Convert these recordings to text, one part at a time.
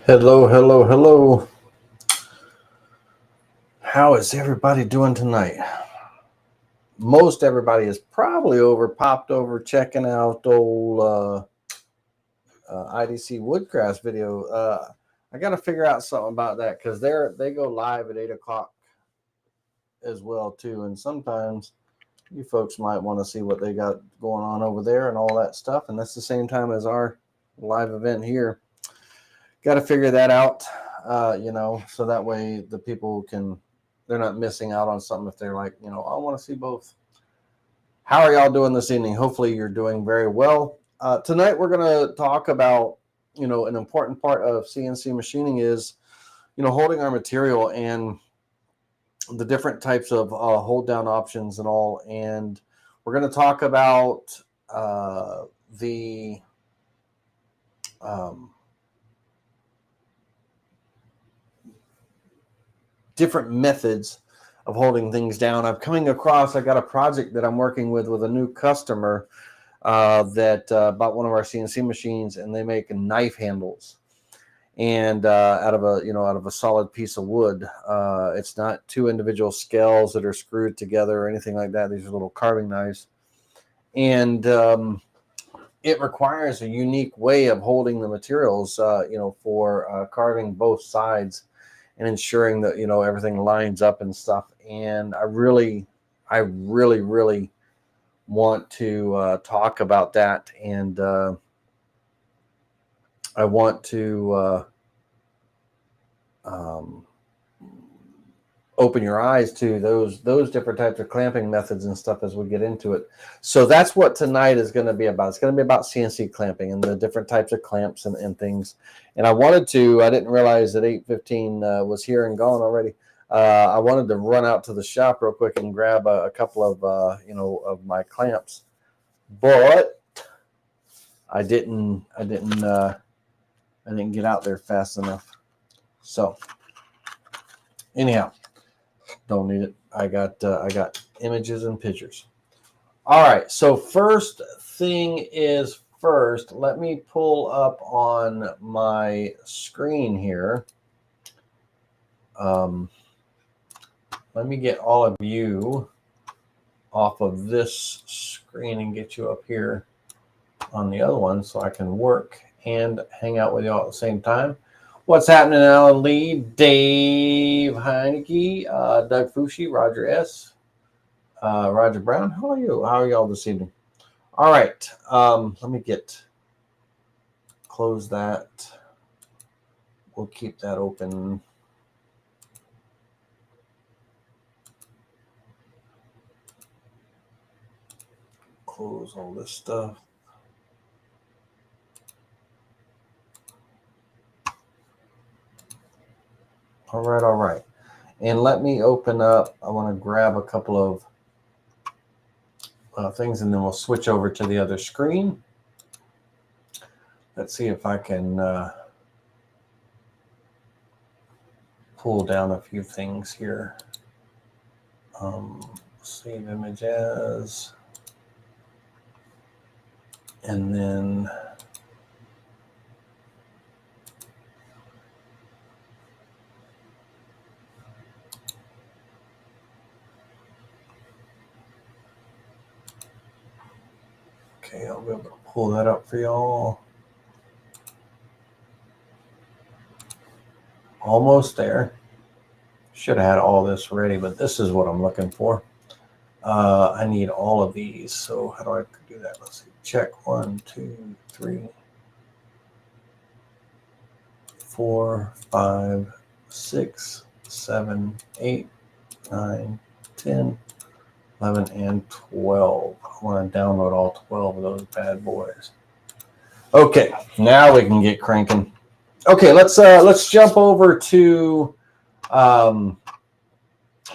Hello, hello, hello. How is everybody doing tonight? Most everybody is probably popped over checking out old IDC Woodcraft video. I got to figure out something about that because they go live at 8 o'clock as well too, and sometimes you folks might want to see what they got going on over there and all that stuff, and that's the same time as our live event here. Got to figure that out, so that way the people they're not missing out on something if they're like, I want to see both. How are y'all doing this evening? Hopefully you're doing very well. Tonight we're going to talk about, an important part of CNC machining is, holding our material and the different types of hold down options and all. And we're going to talk about the different methods of holding things down. I got a project that I'm working with a new customer that bought one of our CNC machines, and they make knife handles, and out of a solid piece of wood. It's not two individual scales that are screwed together or anything like that. These are little carving knives, and it requires a unique way of holding the materials, for carving both sides and ensuring that, everything lines up and stuff. And I really want to talk about that. And I want to open your eyes to those different types of clamping methods and stuff as we get into it. So that's what tonight is going to be about. It's going to be about CNC clamping and the different types of clamps and things. And I didn't realize that 8:15 was here and gone already. I wanted to run out to the shop real quick and grab a couple of of my clamps, but I didn't get out there fast enough. So anyhow, don't need it. I got images and pictures. All right. So first thing is first, let me pull up on my screen here. Let me get all of you off of this screen and get you up here on the other one so I can work and hang out with you all at the same time. What's happening, Alan Lee, Dave Heineke, Doug Fushi, Roger S., Roger Brown? How are you? How are y'all this evening? All right. Let me close that. We'll keep that open. Close all this stuff. All right. And let me open up. I want to grab a couple of things, and then we'll switch over to the other screen. Let's see if I can pull down a few things here. Save image as, and then okay, I'll be able to pull that up for y'all. Almost there. Should have had all this ready, but this is what I'm looking for. I need all of these. So how do I do that? Let's see. Check 1, 2, 3, 4, 5, 6, 7, 8, 9, 10, 11, and 12. I want to download all 12 of those bad boys. Okay, now we can get cranking. Okay, let's jump over to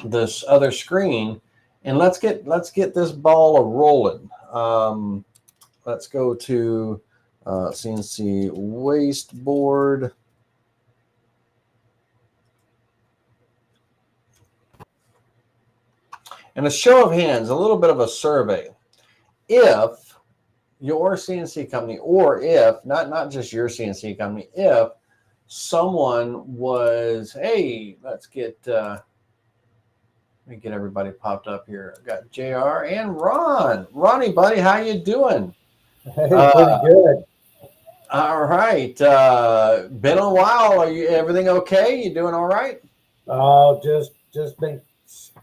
this other screen, and let's get this ball rolling. Let's go to CNC Wasteboard. And a show of hands, a little bit of a survey. If your CNC company, or if not just your CNC company, if someone was, hey, let's get let me get everybody popped up here. I've got JR and Ron. Ronnie, buddy, how you doing? Hey, pretty good. All right. Been a while. Are you everything okay? You doing all right? Oh, just been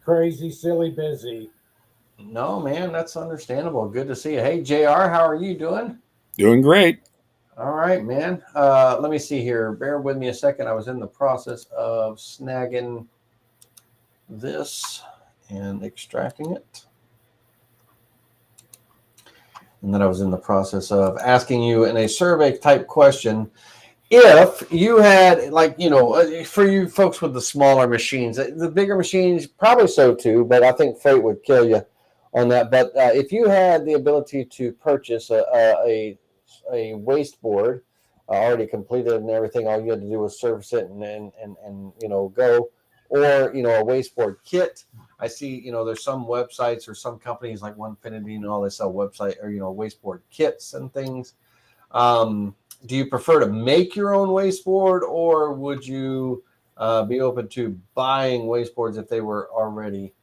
crazy, silly, busy. No, man, that's understandable. Good to see you. Hey, JR, how are you doing? Doing great. All right, man. Let me see here. Bear with me a second. I was in the process of snagging this and extracting it. And then I was in the process of asking you in a survey type question, if you had, like, for you folks with the smaller machines, the bigger machines, probably so too, but I think freight would kill you on that. But if you had the ability to purchase a wasteboard already completed and everything, all you had to do was service it and go, or a wasteboard kit. I see there's some websites or some companies like Onefinity and all, they sell website or wasteboard kits and things. Do you prefer to make your own wasteboard, or would you be open to buying wasteboards if they were already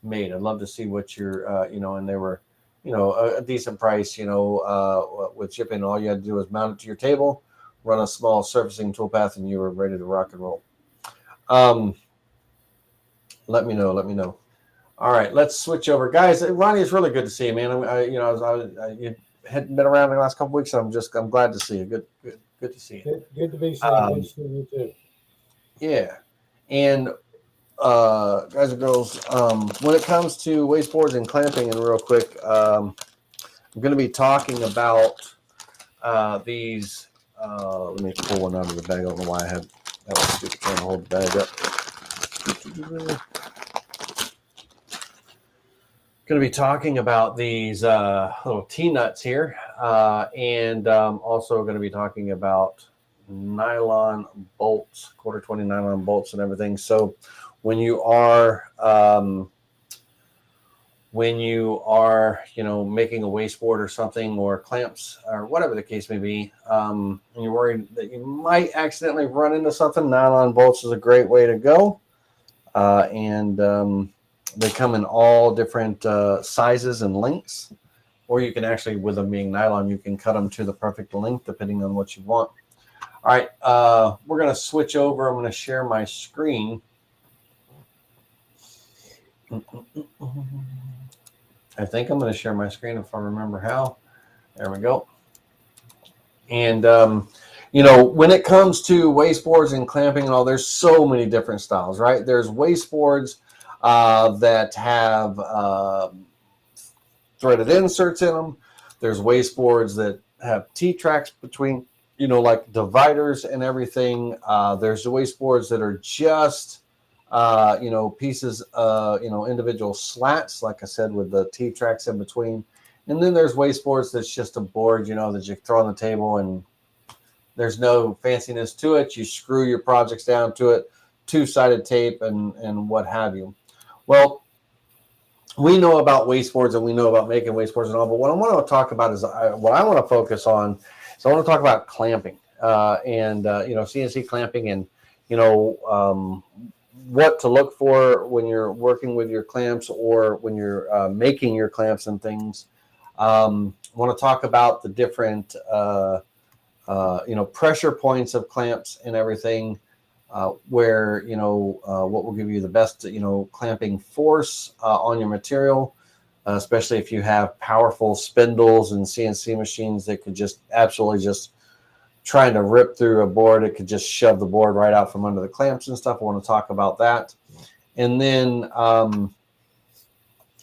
made? I'd love to see what you're and they were a decent price, with shipping. All you had to do was mount it to your table, run a small surfacing toolpath, and you were ready to rock and roll. Let me know. All right, let's switch over, guys. Ronnie, it's really good to see you, man. You hadn't been around the last couple of weeks, so I'm glad to see you. Good to see you. Good to be seen. Good to see you too. Yeah, and guys and girls, when it comes to wasteboards and clamping, and real quick, I'm going to be talking about these. Let me pull one out of the bag. I don't know why I had that was stupid trying to hold the bag up. Going to be talking about these little T-nuts here, and also going to be talking about nylon bolts, 1/4-20 nylon bolts and everything. So when you are making a wasteboard or something, or clamps or whatever the case may be, and you're worried that you might accidentally run into something, nylon bolts is a great way to go. They come in all different sizes and lengths, or you can actually, with them being nylon, you can cut them to the perfect length depending on what you want. All right, we're going to switch over. I'm going to share my screen. I think I'm going to share my screen if I remember how. There we go. And, when it comes to wasteboards and clamping and all, there's so many different styles, right? There's wasteboards that have threaded inserts in them. There's wasteboards that have T-tracks between, like dividers and everything. There's the wasteboards that are just, pieces, individual slats, like I said, with the T-tracks in between. And then there's wasteboards that's just a board, that you throw on the table, and there's no fanciness to it. You screw your projects down to it, two-sided tape and what have you. Well, we know about wasteboards and we know about making wasteboards and all, but what I want to talk about is what I want to focus on. So I want to talk about clamping and CNC clamping, and what to look for when you're working with your clamps or when you're making your clamps and things. I want to talk about the different pressure points of clamps and everything. Where what will give you the best clamping force on your material, especially if you have powerful spindles and CNC machines that could just absolutely just trying to rip through a board. It could just shove the board right out from under the clamps and stuff. I want to talk about that, and then I want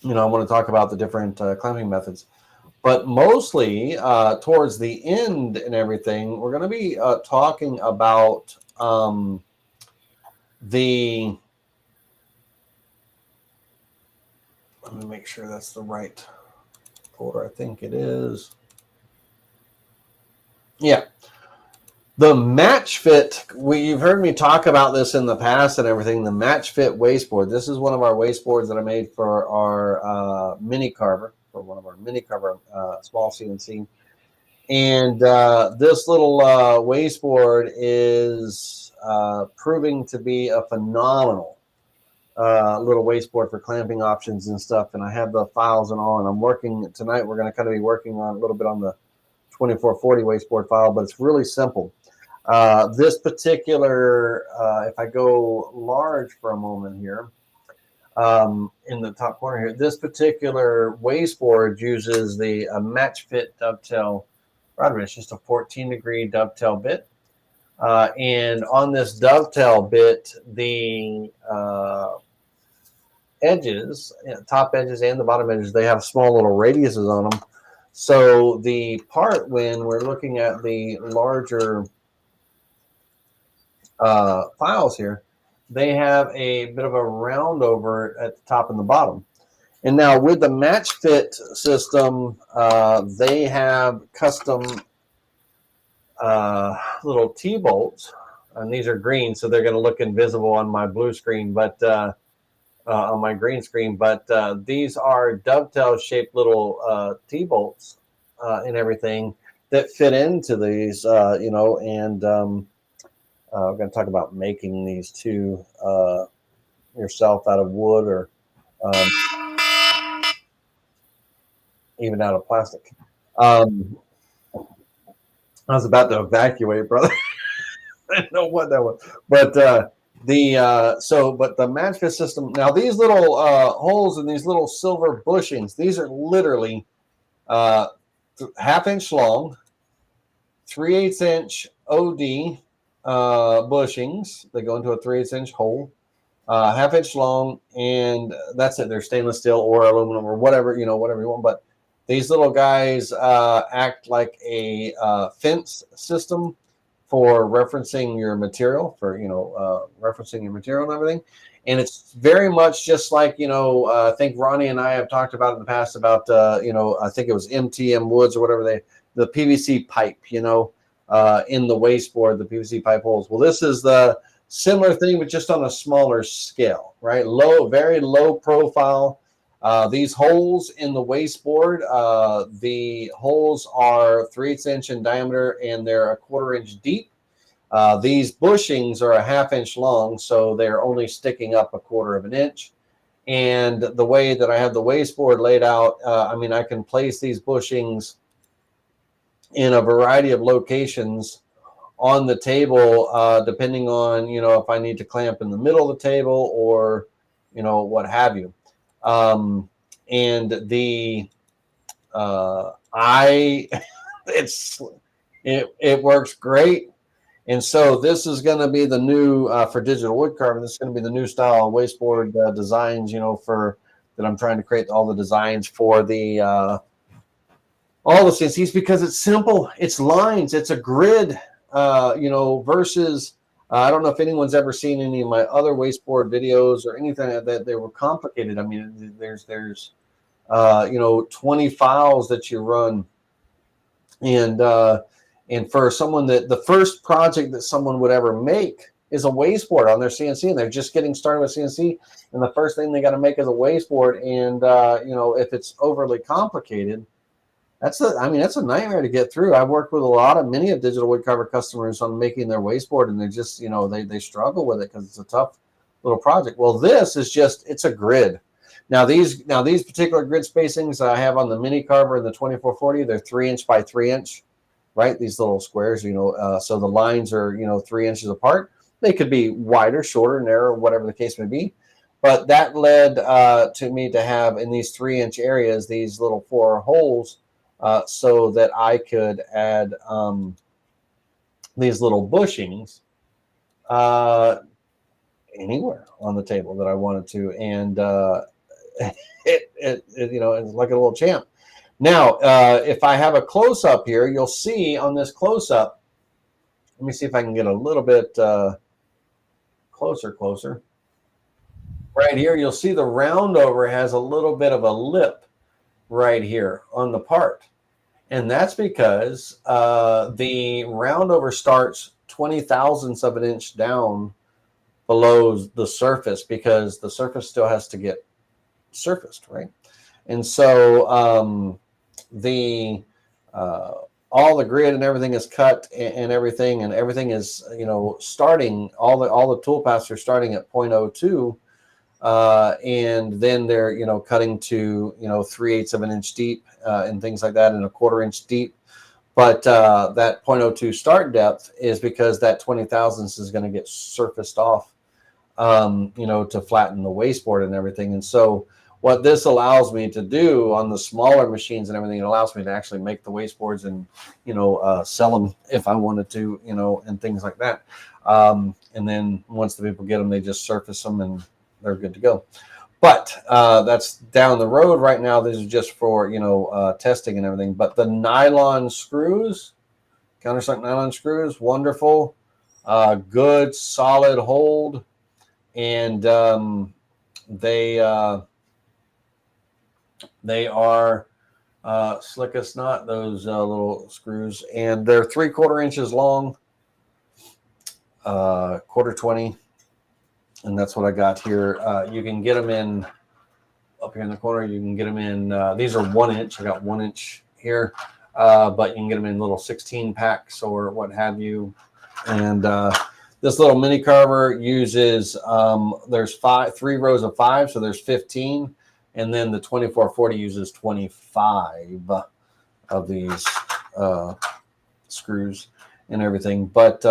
to talk about the different clamping methods. But mostly towards the end and everything, we're going to be talking about the, let me make sure that's the right folder. I think it is. Yeah. The Matchfit, you've heard me talk about this in the past and everything, the Matchfit Wasteboard. This is one of our wasteboards that I made for our mini carver, for one of our mini carver small CNC. And this little wasteboard is proving to be a phenomenal little wasteboard for clamping options and stuff. And I have the files and all, and I'm working tonight. We're going to kind of be working on a little bit on the 2440 wasteboard file, but it's really simple. This particular, if I go large for a moment here, in the top corner here, this particular wasteboard uses the Matchfit dovetail router. It's just a 14-degree dovetail bit. And on this dovetail bit, the edges, top edges and the bottom edges, they have small little radiuses on them. So the part, when we're looking at the larger files here, they have a bit of a round over at the top and the bottom. And now with the Matchfit system, they have custom little T-bolts, and these are green, so they're going to look invisible on my blue screen, but on my green screen. But these are dovetail-shaped little T-bolts and everything that fit into these, you know, and we're going to talk about making these too yourself out of wood or even out of plastic. I was about to evacuate, brother. I don't know what that was, but but the Matchfit system. Now these little holes and these little silver bushings, these are literally half-inch long, 3/8 inch OD bushings. They go into a 3/8 inch hole, half-inch long, and that's it. They're stainless steel or aluminum or whatever, you know, whatever you want. But these little guys act like a fence system for referencing your material, for, you know, referencing your material and everything. And it's very much just like, you know, I think Ronnie and I have talked about in the past about, you know, I think it was MTM Woods or whatever, the PVC pipe, you know, in the wasteboard, the PVC pipe holes. Well, this is the similar thing, but just on a smaller scale, right? Low, very low profile. These holes in the wasteboard, the holes are 3/8 inch in diameter and they're a 1/4 inch deep. These bushings are a half-inch long, so they're only sticking up a 1/4 inch. And the way that I have the wasteboard laid out, I mean, I can place these bushings in a variety of locations on the table, depending on, you know, if I need to clamp in the middle of the table or, you know, what have you. And the it works great. And so this is going to be the new for digital wood carving. This is going to be the new style wasteboard designs, you know, for that I'm trying to create all the designs for the all the CNCs, because it's simple, it's lines, it's a grid, you know, versus I don't know if anyone's ever seen any of my other wasteboard videos or anything that they were complicated. I mean, there's you know, 20 files that you run, and for someone that the first project that someone would ever make is a wasteboard on their CNC, and they're just getting started with CNC, and the first thing they got to make is a wasteboard, and you know, if it's overly complicated, that's a nightmare to get through. I've worked with many of digital woodcarver customers on making their wasteboard, and they're just, you know, they struggle with it because it's a tough little project. Well, this is just, it's a grid. Now these particular grid spacings I have on the mini carver and the 2440, they're 3 inch by 3 inch, right? These little squares, you know, so the lines are, you know, 3 inches apart. They could be wider, shorter, narrower, whatever the case may be. But that led to me to have in these 3 inch areas these little 4 holes, so that I could add these little bushings anywhere on the table that I wanted to, and it you know, it's like a little champ. Now, if I have a close-up here, you'll see on this close-up, let me see if I can get a little bit closer. Right here, you'll see the roundover has a little bit of a lip right here on the part. And that's because the roundover starts 20 thousandths of an inch down below the surface, because the surface still has to get surfaced, right? And so all the grid and everything is cut, and everything is, starting, all the tool paths are starting at 0.02, and then they're cutting to 3/8 of an inch deep, and things like that, and a 1/4 inch deep. But that 0.02 start depth is because that 20 thousandths is going to get surfaced off, to flatten the wasteboard and everything. And so what this allows me to do on the smaller machines and everything, it allows me to actually make the wasteboards and, sell them if I wanted to, and things like that. And then once the people get them, they just surface them and they're good to go. But that's down the road. Right now, this is just for, testing and everything. But the nylon screws, countersunk nylon screws, wonderful, good, solid hold. And they are slick as snot, those little screws. And they're 3/4 inches long, 1/4 and that's what I got here. You can get them in up here in the corner. You can get them in. These are 1 inch. I got 1 inch here, but you can get them in little 16 packs or what have you. And this little mini carver uses. There's 3 rows of 5, so there's 15, and then the 2440 uses 25 of these screws and everything. But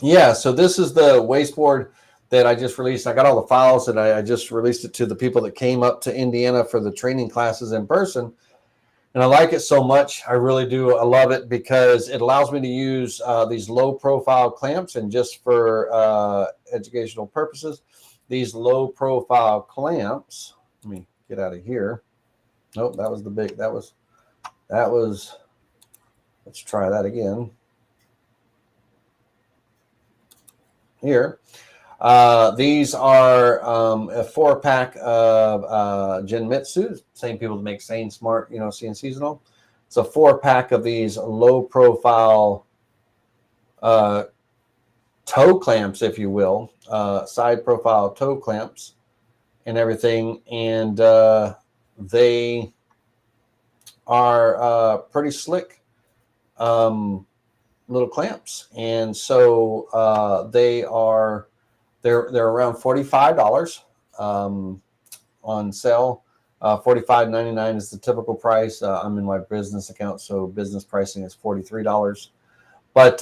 yeah, so this is the wasteboard that I just released. I got all the files, and I just released it to the people that came up to Indiana for the training classes in person. And I like it so much. I really do. I love it because it allows me to use these low profile clamps. And just for educational purposes, these low profile clamps, let me get out of here. Nope, that was the big, that was, let's try that again. Here. These are a 4-pack of Genmitsu, same people that make Sane Smart, CNCs and all. It's a 4-pack of these low profile toe clamps, if you will, side profile toe clamps and everything. And they are pretty slick little clamps. And so they're around $45 on sale. $45.99 is the typical price. I'm in my business account, so business pricing is $43. But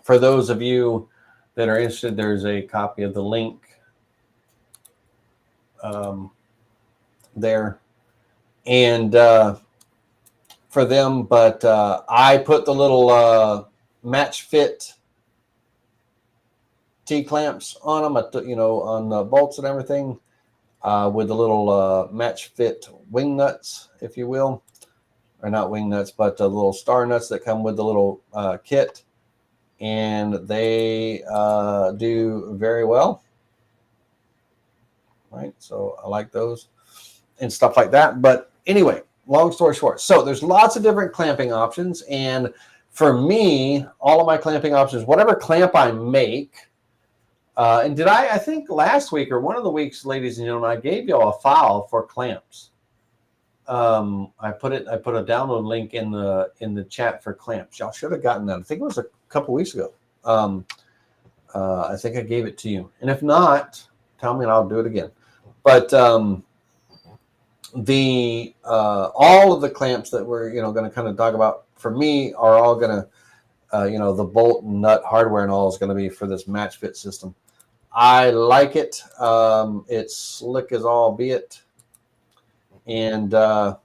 for those of you that are interested, there's a copy of the link there, and for them. But I put the little Matchfit T-clamps on them, on the bolts and everything, with the little Matchfit wing nuts, if you will, or not wing nuts, but the little star nuts that come with the little kit, and they do very well, right? So I like those and stuff like that. But anyway, long story short, so there's lots of different clamping options, and for me, all of my clamping options, whatever clamp I make. And did I think last week or one of the weeks, ladies and gentlemen, I gave y'all a file for clamps. I put a download link in the chat for clamps. Y'all should have gotten that. I think it was a couple weeks ago. I think I gave it to you. And if not, tell me and I'll do it again. But all of the clamps that we're going to kind of talk about for me are all going to the bolt and nut hardware and all is going to be for this Matchfit system. I like it. It's slick as all be it. And what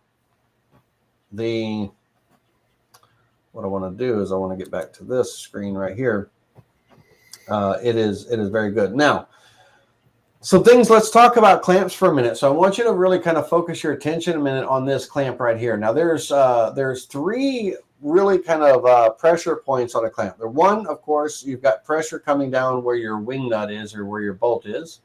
I want to do is I want to get back to this screen right here. It is very good. Now, So things, let's talk about clamps for a minute. So I want you to really kind of focus your attention a minute on this clamp right here. Now there's three really kind of pressure points on a clamp. The one, of course, you've got pressure coming down where your wing nut is or where your bolt is.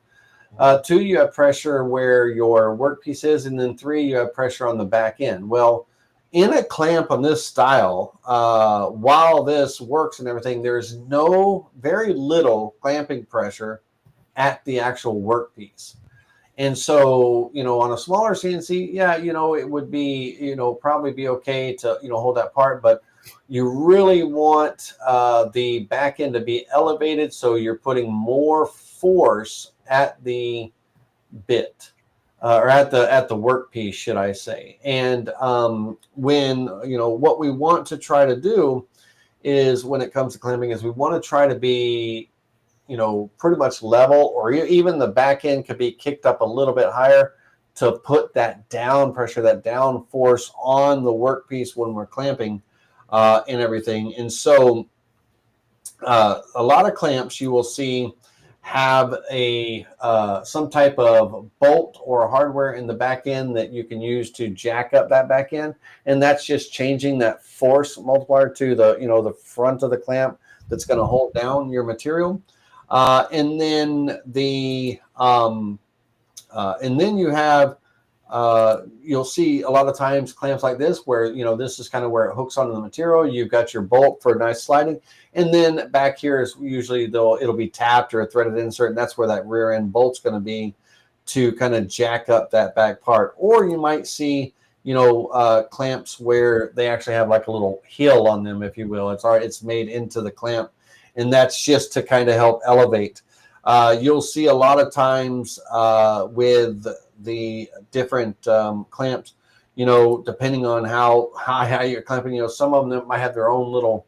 Two, you have pressure where your workpiece is. And then three, you have pressure on the back end. Well, in a clamp on this style, while this works and everything, there's very little clamping pressure at the actual workpiece. And so, on a smaller CNC, yeah, it would be, probably be okay to, hold that part, but you really want the back end to be elevated. So you're putting more force at the bit or at the workpiece, should I say. And when, what we want to try to do is when it comes to clamping is we want to try to be, pretty much level, or even the back end could be kicked up a little bit higher to put that down pressure, that down force on the workpiece when we're clamping and everything. And so a lot of clamps you will see have a some type of bolt or hardware in the back end that you can use to jack up that back end, and that's just changing that force multiplier to the the front of the clamp that's going to hold down your material. And then you have you'll see a lot of times clamps like this where this is kind of where it hooks onto the material. You've got your bolt for nice sliding, and then back here is usually it'll be tapped or a threaded insert, and that's where that rear end bolt's going to be to kind of jack up that back part. Or you might see clamps where they actually have like a little heel on them, if you will. It's made into the clamp, and that's just to kind of help elevate. You'll see a lot of times with the different clamps, depending on how high you're clamping, some of them might have their own little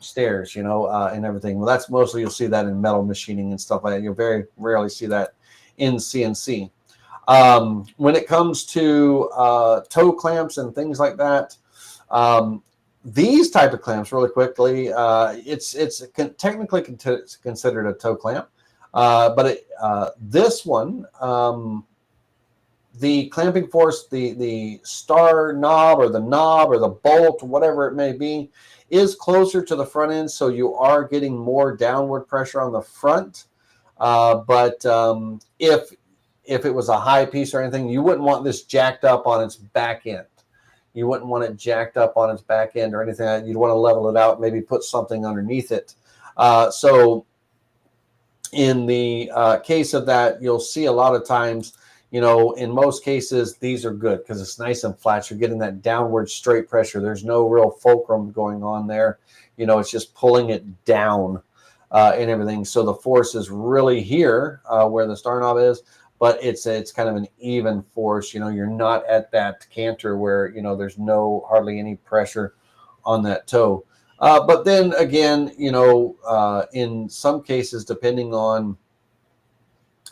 stairs, and everything. Well, that's mostly, you'll see that in metal machining and stuff like that. You'll very rarely see that in CNC. When it comes to toe clamps and things like that, these type of clamps, really quickly, it's technically considered a toe clamp, but this one, the clamping force, the star knob or the bolt, whatever it may be, is closer to the front end, so you are getting more downward pressure on the front. But if it was a high piece or anything, you wouldn't want this jacked up on its back end. You wouldn't want it jacked up on its back end or anything. You'd want to level it out, maybe put something underneath it. So in the case of that, you'll see a lot of times, in most cases, these are good because it's nice and flat. You're getting that downward straight pressure. There's no real fulcrum going on there. It's just pulling it down and everything. So the force is really here where the star knob is, but it's kind of an even force. You're not at that canter where, there's hardly any pressure on that toe. But then again, in some cases, depending on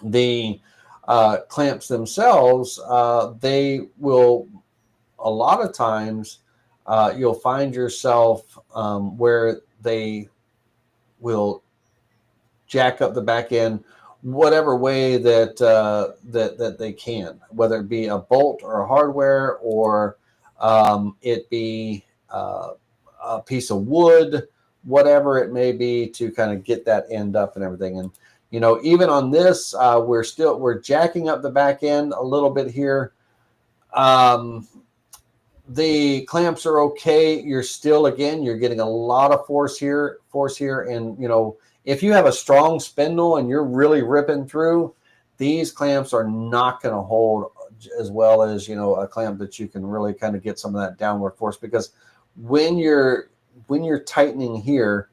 the clamps themselves, they will, a lot of times, you'll find yourself where they will jack up the back end whatever way that that they can, whether it be a bolt or a hardware, or it be a piece of wood, whatever it may be, to kind of get that end up and everything. And even on this, we're jacking up the back end a little bit here. The clamps are okay. You're getting a lot of force here, and if you have a strong spindle and you're really ripping through, these clamps are not going to hold as well as a clamp that you can really kind of get some of that downward force, because when you're tightening here,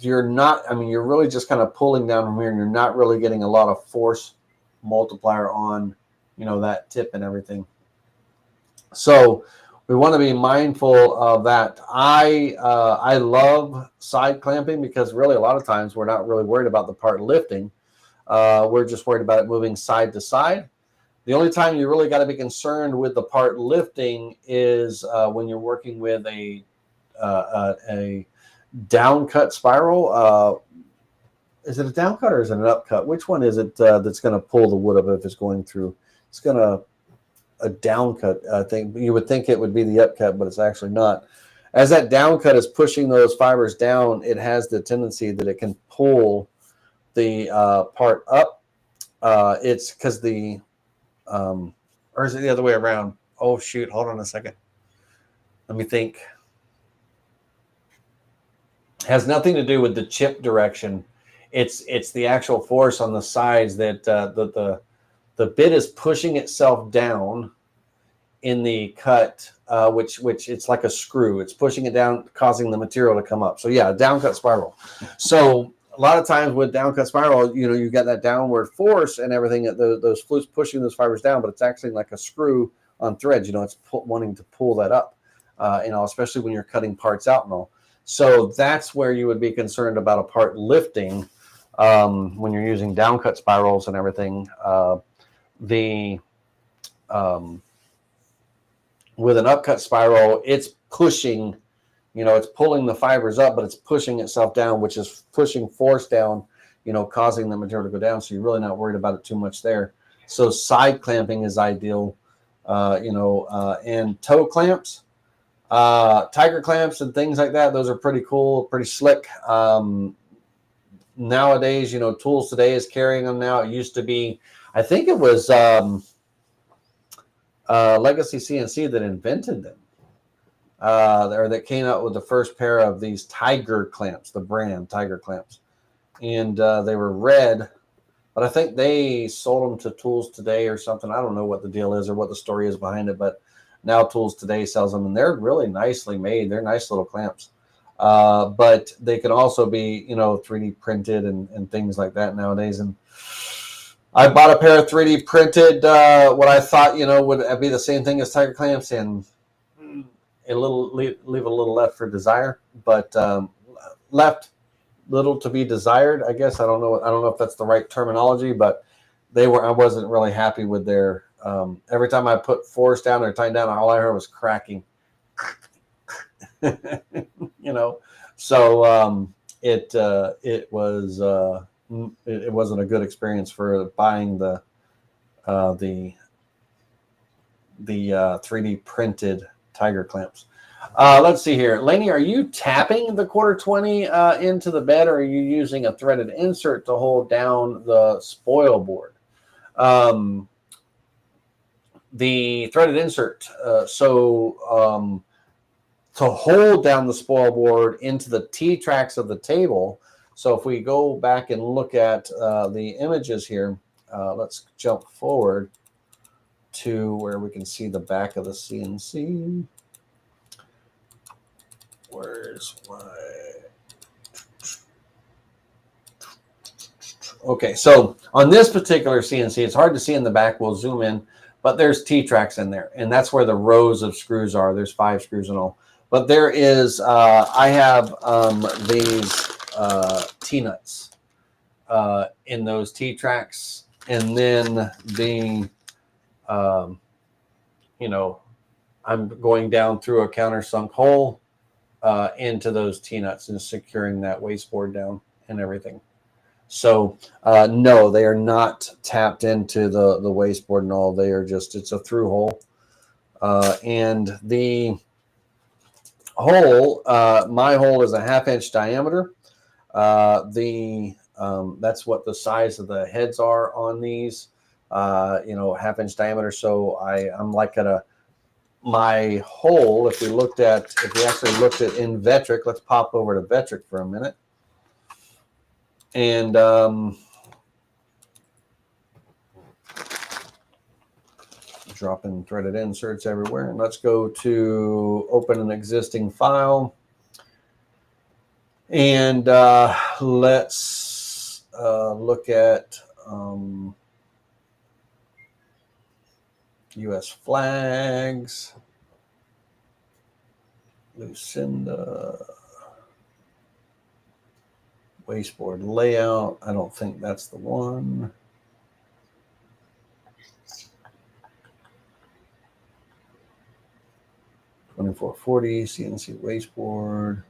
you're really just kind of pulling down from here, and you're not really getting a lot of force multiplier on that tip and everything. So we want to be mindful of that. I love side clamping because really a lot of times we're not really worried about the part lifting. We're just worried about it moving side to side. The only time you really got to be concerned with the part lifting is when you're working with a down cut spiral. is it a down cut or is it an up cut? Which one is it that's going to pull the wood up if it's going through? It's going to a down cut. I think you would think it would be the up cut, but it's actually not. As that down cut is pushing those fibers down, it has the tendency that it can pull the part up. It's because the or is it the other way around? Oh shoot! Hold on a second. Let me think. It has nothing to do with the chip direction. It's the actual force on the sides that the bit is pushing itself down in the cut, which it's like a screw. It's pushing it down, causing the material to come up. So yeah, down cut spiral. So a lot of times with down cut spiral, you get that downward force and everything, those flutes pushing those fibers down, but it's actually like a screw on threads. It's wanting to pull that up, especially when you're cutting parts out and all. So that's where you would be concerned about a part lifting when you're using down cut spirals and everything. With an upcut spiral, it's pushing, it's pulling the fibers up, but it's pushing itself down, which is pushing force down, causing the material to go down. So you're really not worried about it too much there. So side clamping is ideal, and toe clamps, tiger clamps and things like that. Those are pretty cool, pretty slick. Nowadays, Tools Today is carrying them now. It used to be, I think it was Legacy CNC that invented them, or that came out with the first pair of these tiger clamps, the brand tiger clamps. And they were red, but I think they sold them to Tools Today or something. I don't know what the deal is or what the story is behind it, but now Tools Today sells them, and they're really nicely made. They're nice little clamps. But they can also be, 3D printed and things like that nowadays. And I bought a pair of 3D printed, what I thought, would be the same thing as tiger clamps, and leave a little left for desire, but left little to be desired, I guess. I don't know if that's the right terminology, but I wasn't really happy with their, every time I put force down or tighten down, all I heard was cracking. So it wasn't a good experience for buying the 3D printed tiger clamps. Let's see here. Lainey, are you tapping the 1/4 into the bed, or are you using a threaded insert to hold down the spoil board? The threaded insert. To hold down the spoil board into the T-tracks of the table. So if we go back and look at the images here, let's jump forward to where we can see the back of the CNC. Where's my... Okay, so on this particular CNC, it's hard to see in the back. We'll zoom in, but there's T-tracks in there, and that's where the rows of screws are. There's 5 screws in all. But there is, I have these T-nuts in those T-tracks, and then I'm going down through a countersunk hole into those T-nuts and securing that wasteboard down and everything. So no, they are not tapped into the wasteboard and all. They are just, it's a through hole. And the hole, my hole is a 1/2 inch diameter. That's what the size of the heads are on these, 1/2 inch diameter. So I'm like at my hole, if we actually looked at in Vectric, let's pop over to Vectric for a minute. And dropping threaded inserts everywhere. And let's go to open an existing file. And let's look at US flags, Lucinda, wasteboard layout. I don't think that's the one. $2440 CNC wasteboard.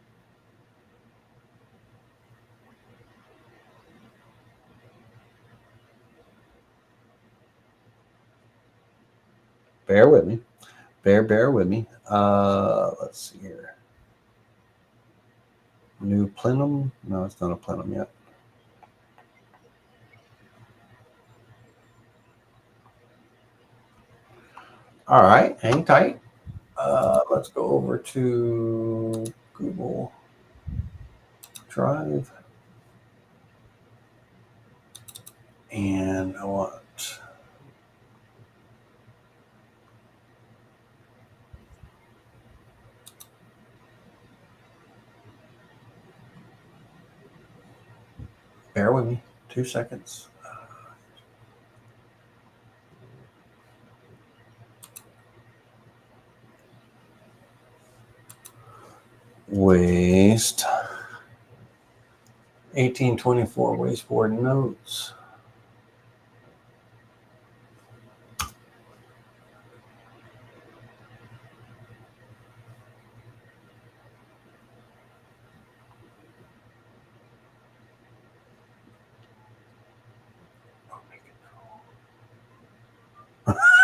bear with me. Bear with me. Let's see here. New plenum. No, it's not a plenum yet. All right, hang tight. Let's go over to Google Drive. And I want bear with me 2 seconds. Waste 1824 wasteboard notes.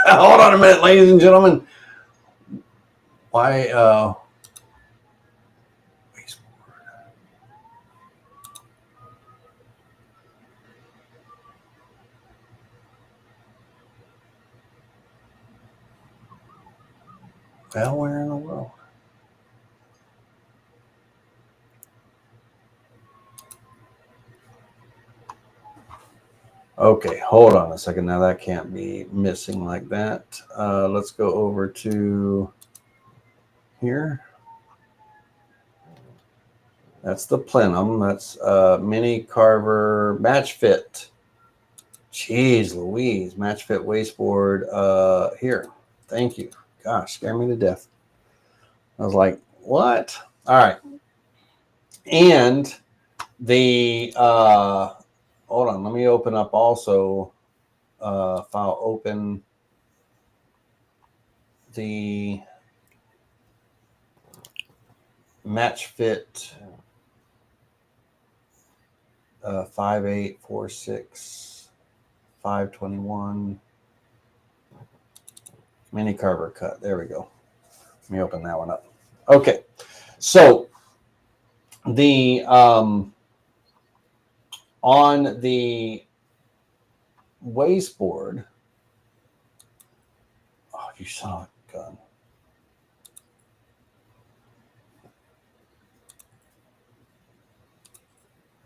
Hold on a minute, ladies and gentlemen. Why well, where in the world? Okay, hold on a second. Now that can't be missing like that. Let's go over to here. That's the plenum. That's mini carver Matchfit. Jeez Louise, Matchfit Wasteboard here. Thank you. Gosh, scared me to death. I was like, what? All right. And the hold on, let me open up also file open the Matchfit 5846 521 mini carver cut. There we go. Let me open that one up. Okay, so the on the wasteboard. Oh, you saw it, gun.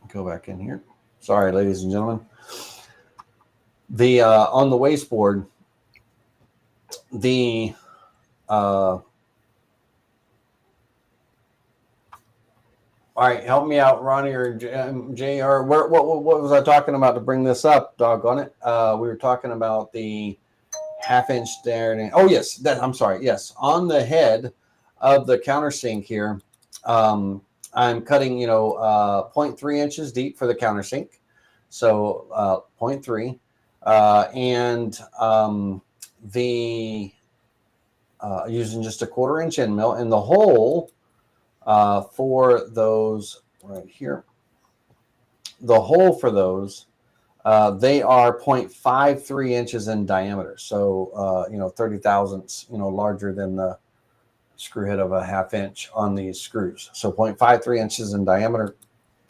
Go back in here. Sorry, ladies and gentlemen. The on the wasteboard, the all right, help me out, Ronnie or JR. What was I talking about to bring this up? Doggone it. We were talking about the half-inch there. Oh, yes. I'm sorry. Yes. On the head of the countersink here, I'm cutting, 0.3 inches deep for the countersink. So 0.3. And the using just a 1/4 inch end mill, and the hole for those right here, the hole for those, they are 0.53 inches in diameter. So, 30 thousandths, larger than the screw head of a 1/2 inch on these screws. So 0.53 inches in diameter.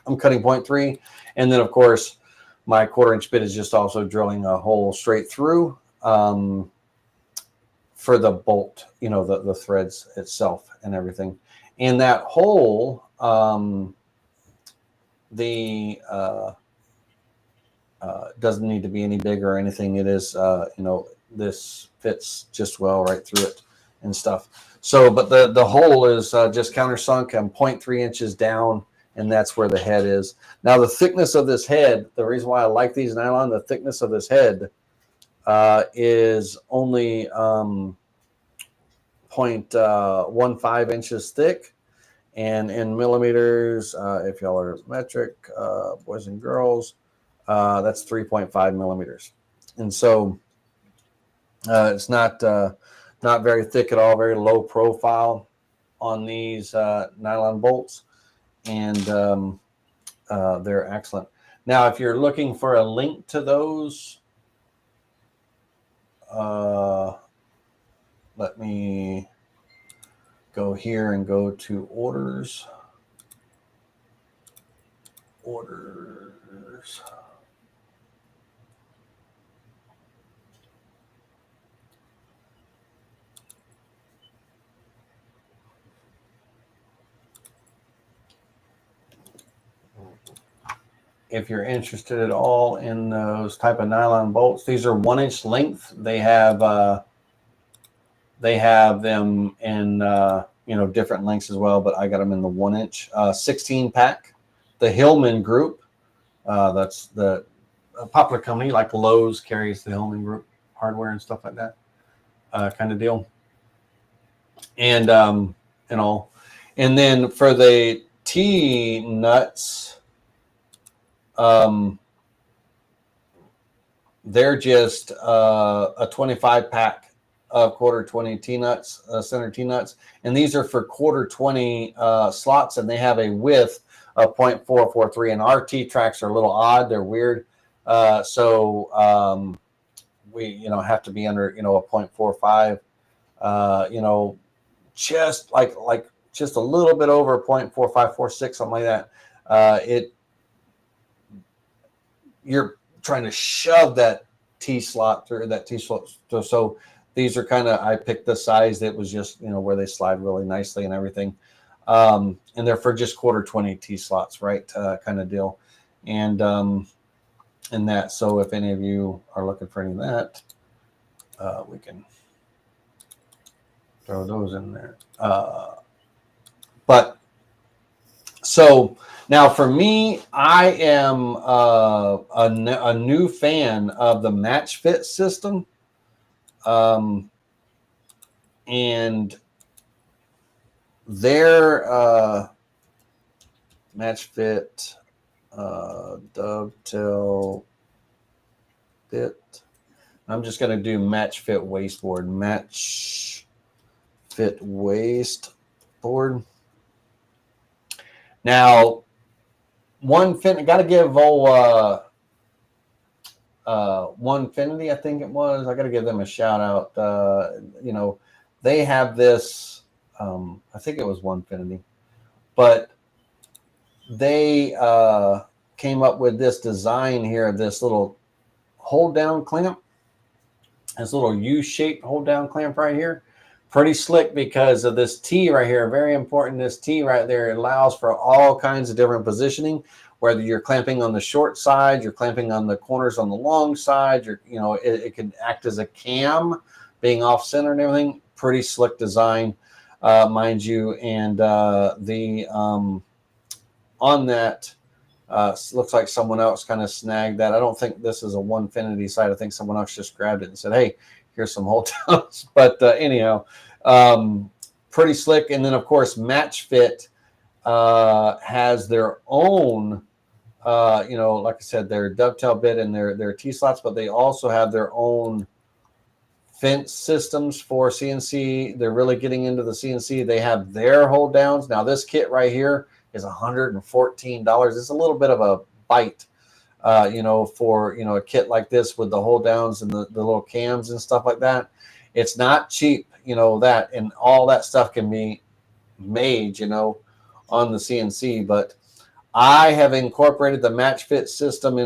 I'm cutting 0.3. And then, of course, my 1/4 inch bit is just also drilling a hole straight through for the bolt, the threads itself and everything. And that hole, doesn't need to be any bigger or anything. It is, this fits just well right through it and stuff. So, but the hole is just countersunk and 0.3 inches down, and that's where the head is. Now, the thickness of this head, the reason why I like these nylon, the thickness of this head is only 0.15 inches thick. And in millimeters, if y'all are metric, boys and girls, that's 3.5 millimeters. And so it's not very thick at all, very low profile on these nylon bolts. And they're excellent. Now, if you're looking for a link to those, let me go here and go to orders. Orders. If you're interested at all in those type of nylon bolts, these are 1 inch length. They have them in different lengths as well, but I got them in the 1 inch 16 pack. The Hillman Group, that's the popular company, like Lowe's carries the Hillman Group hardware and stuff like that, kind of deal. And all, and then for the T nuts. They're just a 25 pack of quarter 20 T-nuts, center T-nuts. And these are for quarter 20 slots, and they have a width of 0.443. And our T-tracks are a little odd. They're weird. So we, have to be under, a 0.45, just a little bit over 0.4546, something like that. You're trying to shove that T slot through that T slot. So these are kind of, I picked the size that was just, where they slide really nicely and everything. And they're for just quarter 20 T slots, right? Kind of deal. And that, so if any of you are looking for any of that, we can throw those in there. But so now for me, I am a new fan of the Matchfit system. And their Matchfit dovetail fit. I'm just going to do Matchfit Wasteboard. Matchfit Wasteboard. Now, got to give Onefinity, I think it was. I got to give them a shout out. They have this. I think it was Onefinity, but they came up with this design here of this little hold down clamp. This little U-shaped hold down clamp right here. Pretty slick because of this T right here. Very important. This T right there allows for all kinds of different positioning. Whether you're clamping on the short side, you're clamping on the corners on the long side. It can act as a cam, being off center and everything. Pretty slick design, mind you. And on that, looks like someone else kind of snagged that. I don't think this is a Onefinity site. I think someone else just grabbed it and said, "Hey, here's some hold downs." But anyhow, pretty slick. And then of course Matchfit has their own, like I said, their dovetail bit and their T slots, but they also have their own fence systems for CNC. They're really getting into the CNC. They have their hold downs. Now this kit right here is $114. It's a little bit of a bite. For a kit like this with the hold downs and the little cams and stuff like that. It's not cheap, that, and all that stuff can be made, on the CNC. But I have incorporated the Matchfit system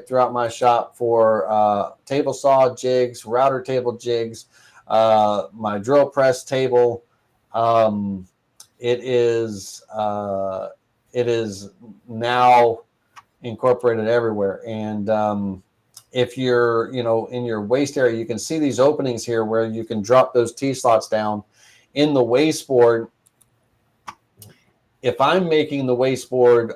throughout my shop for table saw jigs, router table jigs, my drill press table. It is now incorporated everywhere. And if you're in your waist area, you can see these openings here where you can drop those T slots down in the wasteboard. If I'm making the wasteboard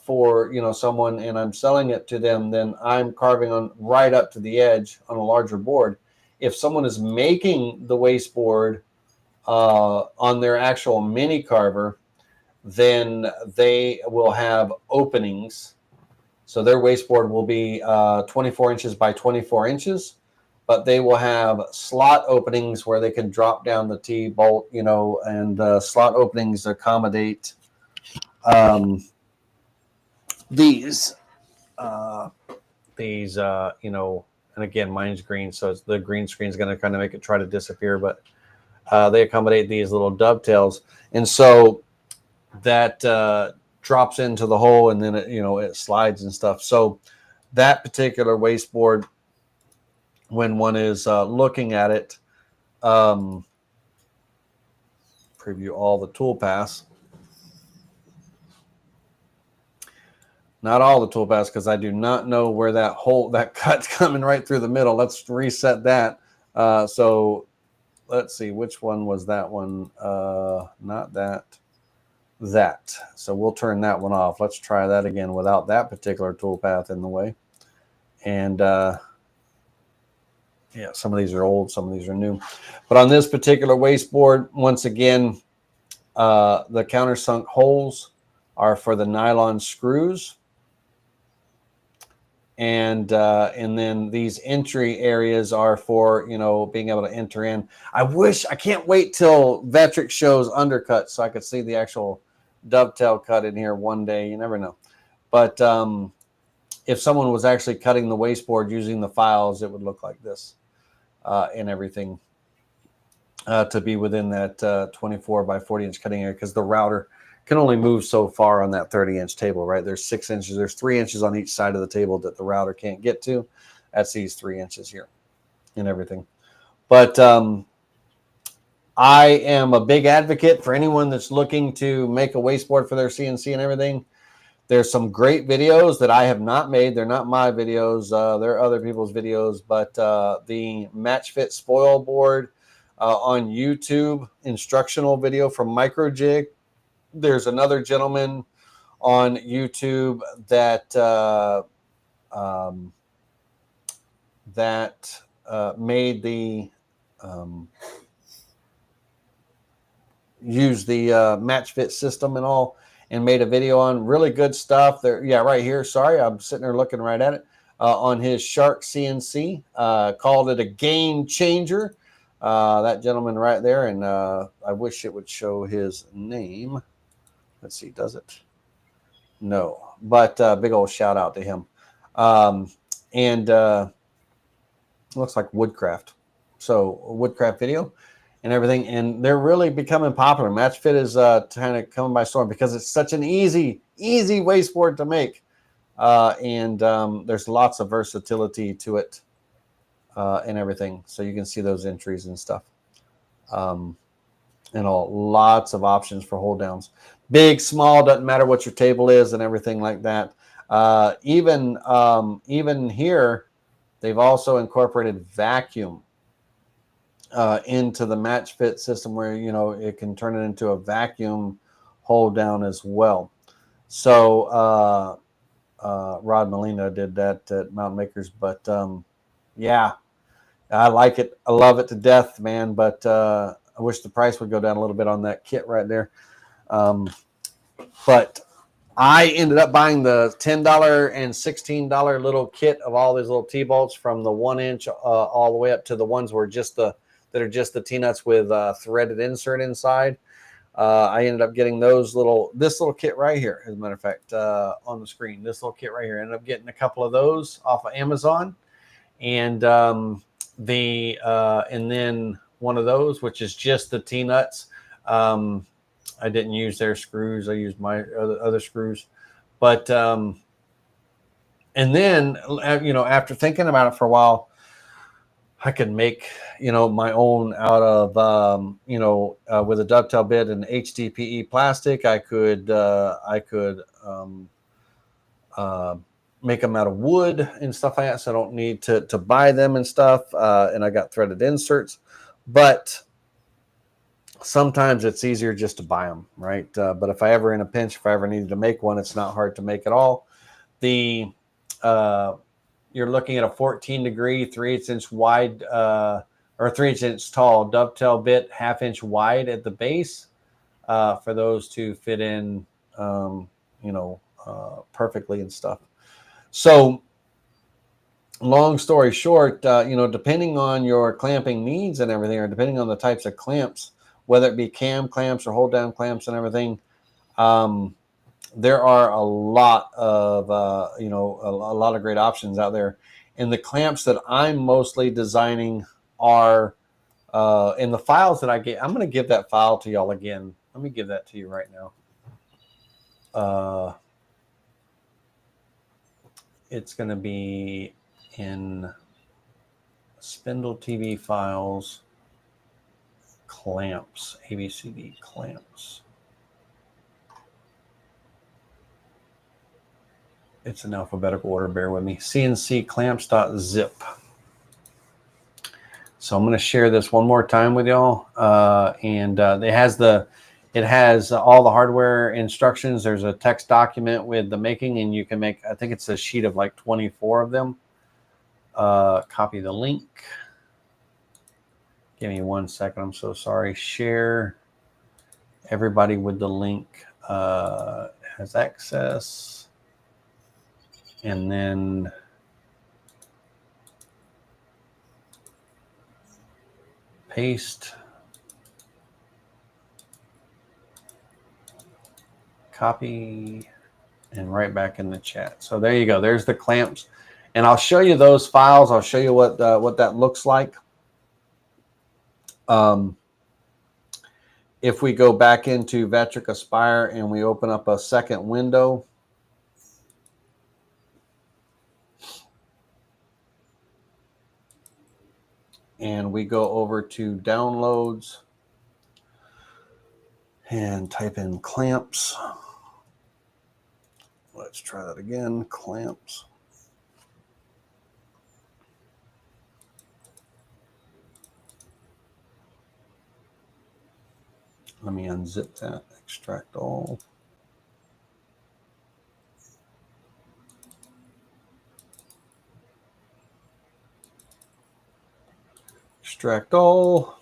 for someone and I'm selling it to them, then I'm carving on right up to the edge on a larger board. If someone is making the wasteboard on their actual mini carver, then they will have openings. So their wasteboard will be 24 inches by 24 inches, but they will have slot openings where they can drop down the T-bolt, and slot openings accommodate these, and again, mine's green, so the green screen is going to kind of make it try to disappear, but they accommodate these little dovetails, and so that drops into the hole, and then it slides and stuff. So that particular wasteboard, when one is looking at it, preview all the tool paths. Not all the tool paths, because I do not know where that cut's coming right through the middle. Let's reset that. So let's see, which one was that one? Not that. That. So we'll turn that one off. Let's try that again without that particular tool path in the way. And yeah, some of these are old, some of these are new. But on this particular wasteboard, once again, the countersunk holes are for the nylon screws. And then these entry areas are for, being able to enter in. I can't wait till Vectric shows undercut so I could see the actual dovetail cut in here one day. You never know. But if someone was actually cutting the wasteboard using the files, it would look like this and everything to be within that 24 by 40 inch cutting area, because the router can only move so far on that 30-inch table, right? There's 6 inches. There's 3 inches on each side of the table that the router can't get to. That's these 3 inches here and everything. But I am a big advocate for anyone that's looking to make a wasteboard for their CNC and everything. There's some great videos that I have not made. They're not my videos. They're other people's videos. But the Matchfit Wasteboard on YouTube, instructional video from Microjig. There's another gentleman on YouTube that made the use the Matchfit system and all, and made a video on really good stuff there. Yeah, right here. Sorry, I'm sitting there looking right at it on his Shark CNC. Called it a game changer. That gentleman right there, and I wish it would show his name. Let's see, does it? No, but big old shout out to him. And looks like Woodcraft. So Woodcraft video and everything. And they're really becoming popular. Matchfit is kind of coming by storm because it's such an easy wasteboard to make. And there's lots of versatility to it and everything. So you can see those entries and stuff. And lots of options for hold downs. Big, small, doesn't matter what your table is and everything like that. Even here, they've also incorporated vacuum into the Matchfit system, where it can turn it into a vacuum hold down as well. So Rod Molina did that at Mountain Makers, but yeah, I like it. I love it to death, man. But I wish the price would go down a little bit on that kit right there. But I ended up buying the $10 and $16 little kit of all these little T-bolts, from the 1 inch all the way up to the ones where that are just the T-nuts with threaded insert inside. I ended up getting this little kit right here, as a matter of fact, on the screen. This little kit right here. I ended up getting a couple of those off of Amazon, and and then one of those, which is just the T-nuts. I didn't use their screws. I used my other screws. But and then after thinking about it for a while, I could make my own out of with a dovetail bit and HDPE plastic. I could make them out of wood and stuff like that, so I don't need to buy them and stuff. And I got threaded inserts, but sometimes it's easier just to buy them, right? But if I ever in a pinch, if I ever needed to make one, it's not hard to make at all. You're looking at a 14-degree, 3/8 inch wide, or 3/8 inch tall dovetail bit, 1/2 inch wide at the base, for those to fit in, perfectly and stuff. So, long story short, depending on your clamping needs and everything, or depending on the types of clamps, whether it be cam clamps or hold down clamps and everything, there are a lot of a lot of great options out there. And the clamps that I'm mostly designing are In the files that I get, I'm going to give that file to y'all again. Let me give that to you right now. It's going to be in Spindle TV files, clamps, ABCD clamps. It's in alphabetical order, bear with me. CNC clamps.zip. So I'm going to share this one more time with y'all. It has all the hardware instructions. There's a text document with the making, and you can make, I think it's a sheet of like 24 of them. Copy the link. Give me 1 second. I'm so sorry. Share. Everybody with the link has access. And then paste. Copy. And right back in the chat. So there you go. There's the clamps. And I'll show you those files. I'll show you what that looks like. If we go back into Vectric Aspire and we open up a second window, and we go over to downloads and type in clamps. Let's try that again, clamps. Let me unzip that, extract all. Extract all.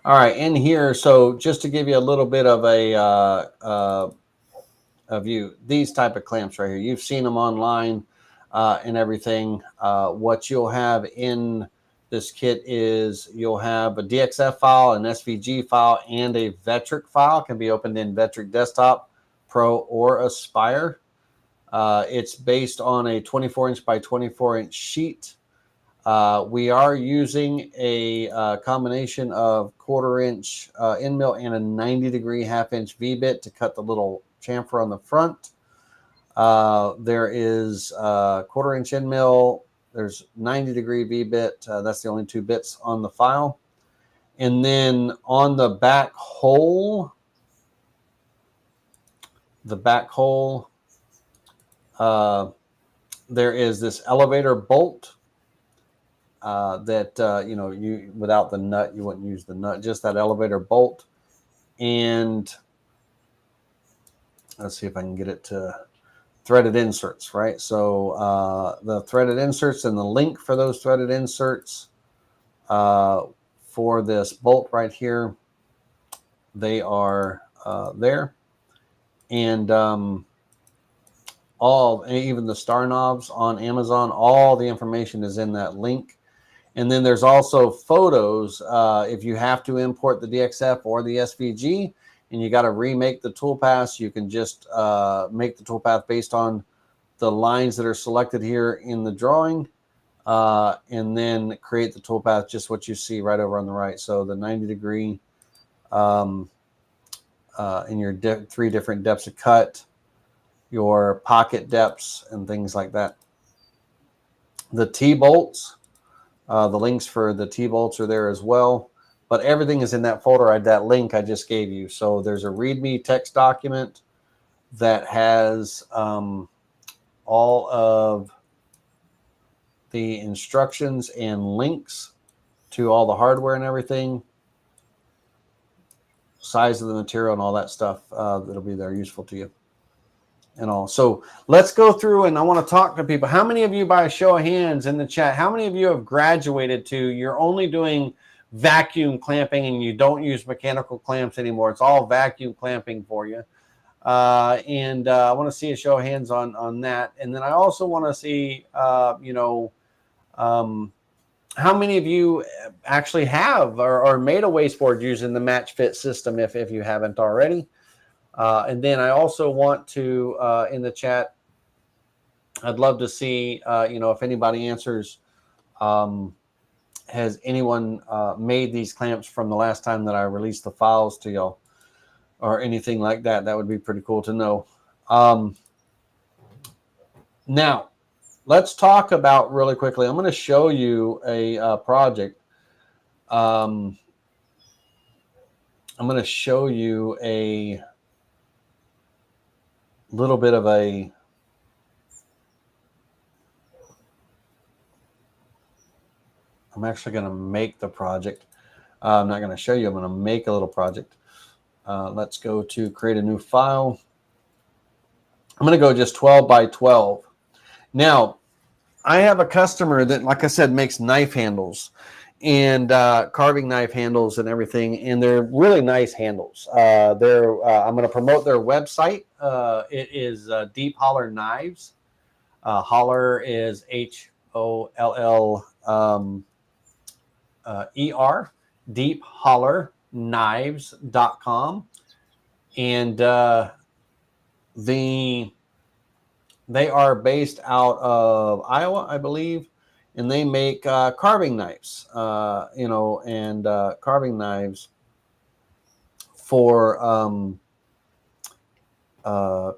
All right, in here, so just to give you a little bit of a view, these type of clamps right here, you've seen them online and everything. What you'll have in this kit is you'll have a DXF file, an SVG file, and a Vectric file. It can be opened in Vectric Desktop, Pro, or Aspire. It's based on a 24-inch by 24-inch sheet. We are using a combination of 1/4-inch end mill and a 90-degree 1/2-inch V-bit to cut the little chamfer on the front. There is 1/4-inch end mill. There's 90-degree V-bit. That's the only 2 bits on the file. And then on the back hole, there is this elevator bolt that, you without the nut, you wouldn't use the nut, just that elevator bolt. And let's see if I can get it to threaded inserts, right? So the threaded inserts and the link for those threaded inserts for this bolt right here, they are there. And even the star knobs on Amazon, all the information is in that link. And then there's also photos. If you have to import the DXF or the SVG and you got to remake the toolpath, you can just make the toolpath based on the lines that are selected here in the drawing, and then create the toolpath just what you see right over on the right. So the 90-degree in your 3 different depths of cut, your pocket depths, and things like that. The T-bolts, the links for the T-bolts are there as well, but everything is in that folder, that link I just gave you. So there's a README text document that has all of the instructions and links to all the hardware and everything, size of the material and all that stuff that'll be there useful to you and all. So let's go through, and I want to talk to people. How many of you, by a show of hands in the chat, how many of you have graduated to you're only doing vacuum clamping and you don't use mechanical clamps anymore? It's all vacuum clamping for you. I want to see a show of hands on that. And then I also want to see, how many of you actually have or made a wasteboard using the Matchfit system if you haven't already. And then I also want to, in the chat, I'd love to see, if anybody answers has anyone made these clamps from the last time that I released the files to y'all or anything like that. That would be pretty cool to know. Now, let's talk about really quickly. I'm going to show you a project. I'm going to show you a little bit of a I'm actually going to make the project. I'm not going to show you. I'm going to make a little project. Let's go to create a new file. I'm going to go just 12 by 12. Now, I have a customer that, like I said, makes knife handles and carving knife handles and everything, and they're really nice handles. I'm going to promote their website. It is Deep Holler Knives. Holler is HOLL. ER, deephollerknives.com, and they are based out of Iowa, I believe, and they make carving knives, carving knives for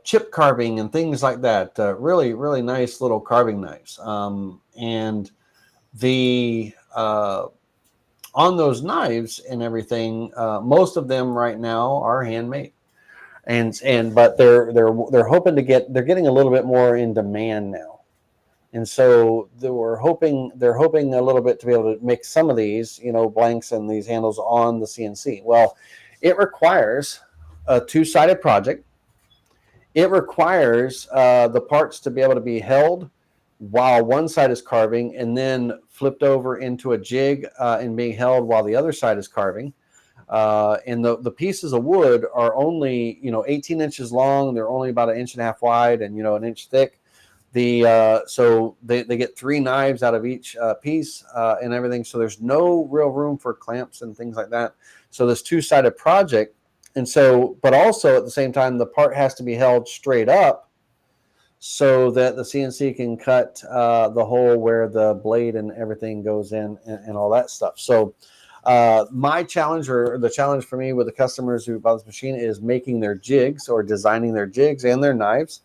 chip carving and things like that. Really, really nice little carving knives, and the on those knives and everything, most of them right now are handmade, but they're hoping they're getting a little bit more in demand now, and so they're hoping a little bit to be able to make some of these, blanks and these handles on the CNC. Well, it requires a two-sided project. It requires the parts to be able to be held while one side is carving and then flipped over into a jig and being held while the other side is carving. And the pieces of wood are only, 18 inches long. They're only about 1.5 inches wide and, an inch thick. So they get 3 knives out of each piece and everything. So there's no real room for clamps and things like that. So this two-sided project. And so, but also at the same time, the part has to be held straight up so that the CNC can cut the hole where the blade and everything goes in and all that stuff. So my challenge, or the challenge for me with the customers who buy this machine, is making their jigs or designing their jigs and their knives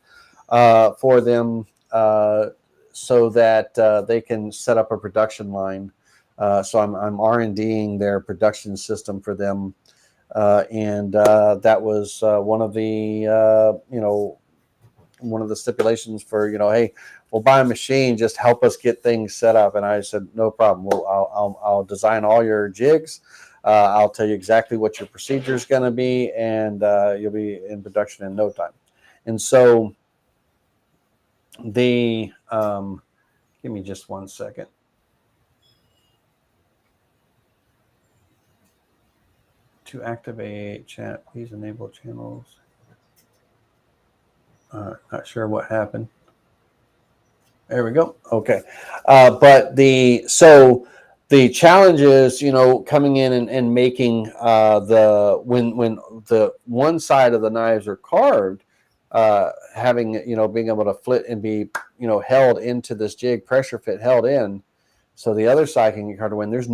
for them so that they can set up a production line. So I'm R&Ding their production system for them. And that was one of the stipulations for, hey, we'll buy a machine, just help us get things set up. And I said, no problem. I'll design all your jigs. I'll tell you exactly what your procedure is going to be, and you'll be in production in no time. And so give me just 1 second. To activate chat, please enable channels. Not sure what happened. There we go. Okay. But the challenge is, coming in and making when the one side of the knives are carved, having, being able to flip and be, held into this jig, pressure fit held in, so the other side can get carved away. And there's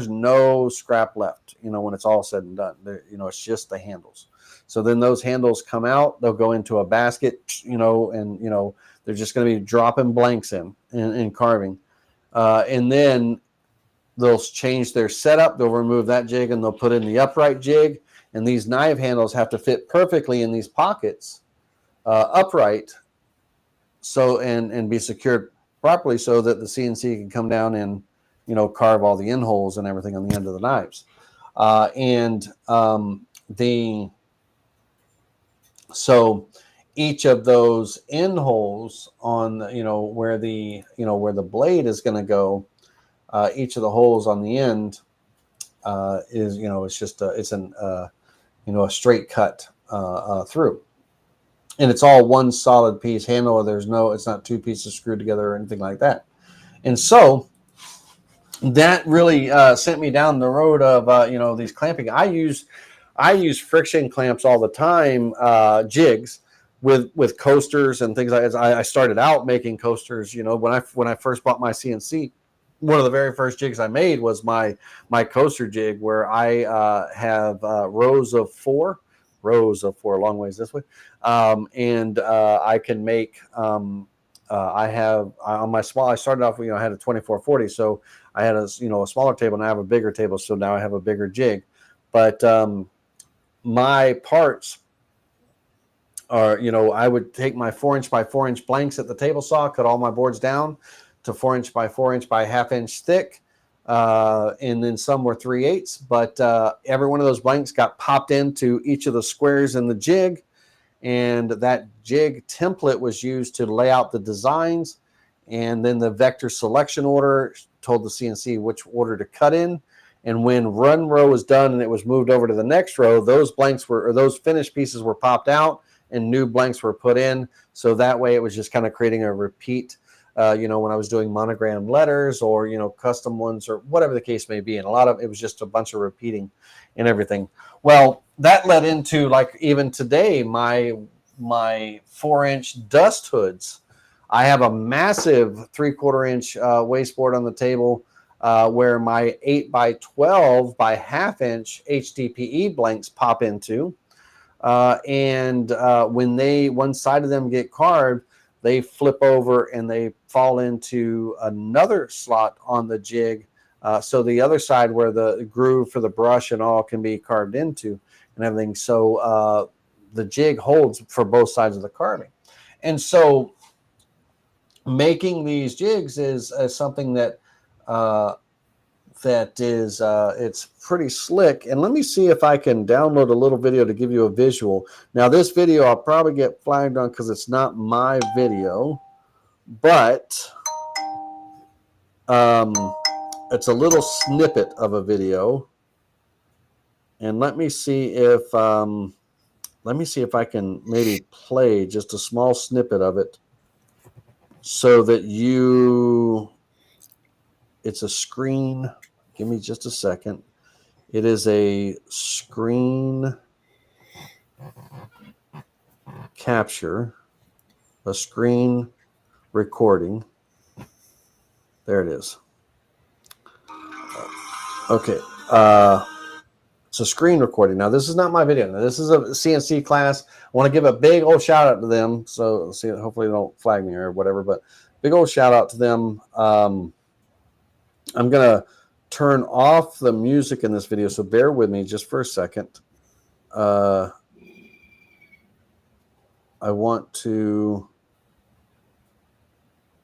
no scrap left, when it's all said and done. It's just the handles. So then those handles come out, they'll go into a basket, and, they're just going to be dropping blanks in carving. And then they'll change their setup. They'll remove that jig and they'll put in the upright jig. And these knife handles have to fit perfectly in these pockets, upright, so and be secured properly so that the CNC can come down and, carve all the end holes and everything on the end of the knives. So each of those end holes on, where the blade is going to go, each of the holes on the end is, it's just a straight cut through. And it's all one solid piece handle. It's not 2 pieces screwed together or anything like that. And so that really sent me down the road of, these clamping. I use friction clamps all the time, jigs with coasters and things like that. I started out making coasters, when I first bought my CNC. one of the very first jigs I made was my coaster jig, where I have rows of four, a long ways this way, and I can make. I have on my small. I started off, I had a 2440, so I had a smaller table, and I have a bigger table, so now I have a bigger jig. But my parts are, I would take my 4-inch by 4-inch blanks at the table saw, cut all my boards down to 4-inch by 4-inch by ½ inch thick, and then some were 3/8. But every one of those blanks got popped into each of the squares in the jig, and that jig template was used to lay out the designs, and then the vector selection order told the CNC which order to cut in. And when one row was done and it was moved over to the next row, those blanks or those finished pieces were popped out and new blanks were put in. So that way it was just kind of creating a repeat, when I was doing monogram letters or, custom ones or whatever the case may be. And a lot of it was just a bunch of repeating and everything. Well, that led into, like, even today, my 4-inch dust hoods. I have a massive 3/4-inch wasteboard on the table, where my 8 by 12 by ½ inch HDPE blanks pop into. And when one side of them get carved, they flip over and they fall into another slot on the jig. So the other side where the groove for the brush and all can be carved into and everything. So the jig holds for both sides of the carving. And so making these jigs is something that is it's pretty slick. And let me see if I can download a little video to give you a visual. Now, this video I'll probably get flagged on because it's not my video, but it's a little snippet of a video. And let me see if I can maybe play just a small snippet of it so that it's a screen. Give me just a second. It is a screen capture, a screen recording. There it is. Okay. It's a screen recording. Now, this is not my video. Now, this is a CNC class. I want to give a big old shout out to them. So, see, hopefully they don't flag me or whatever, but big old shout out to them. I'm going to turn off the music in this video, so bear with me just for a second. I want to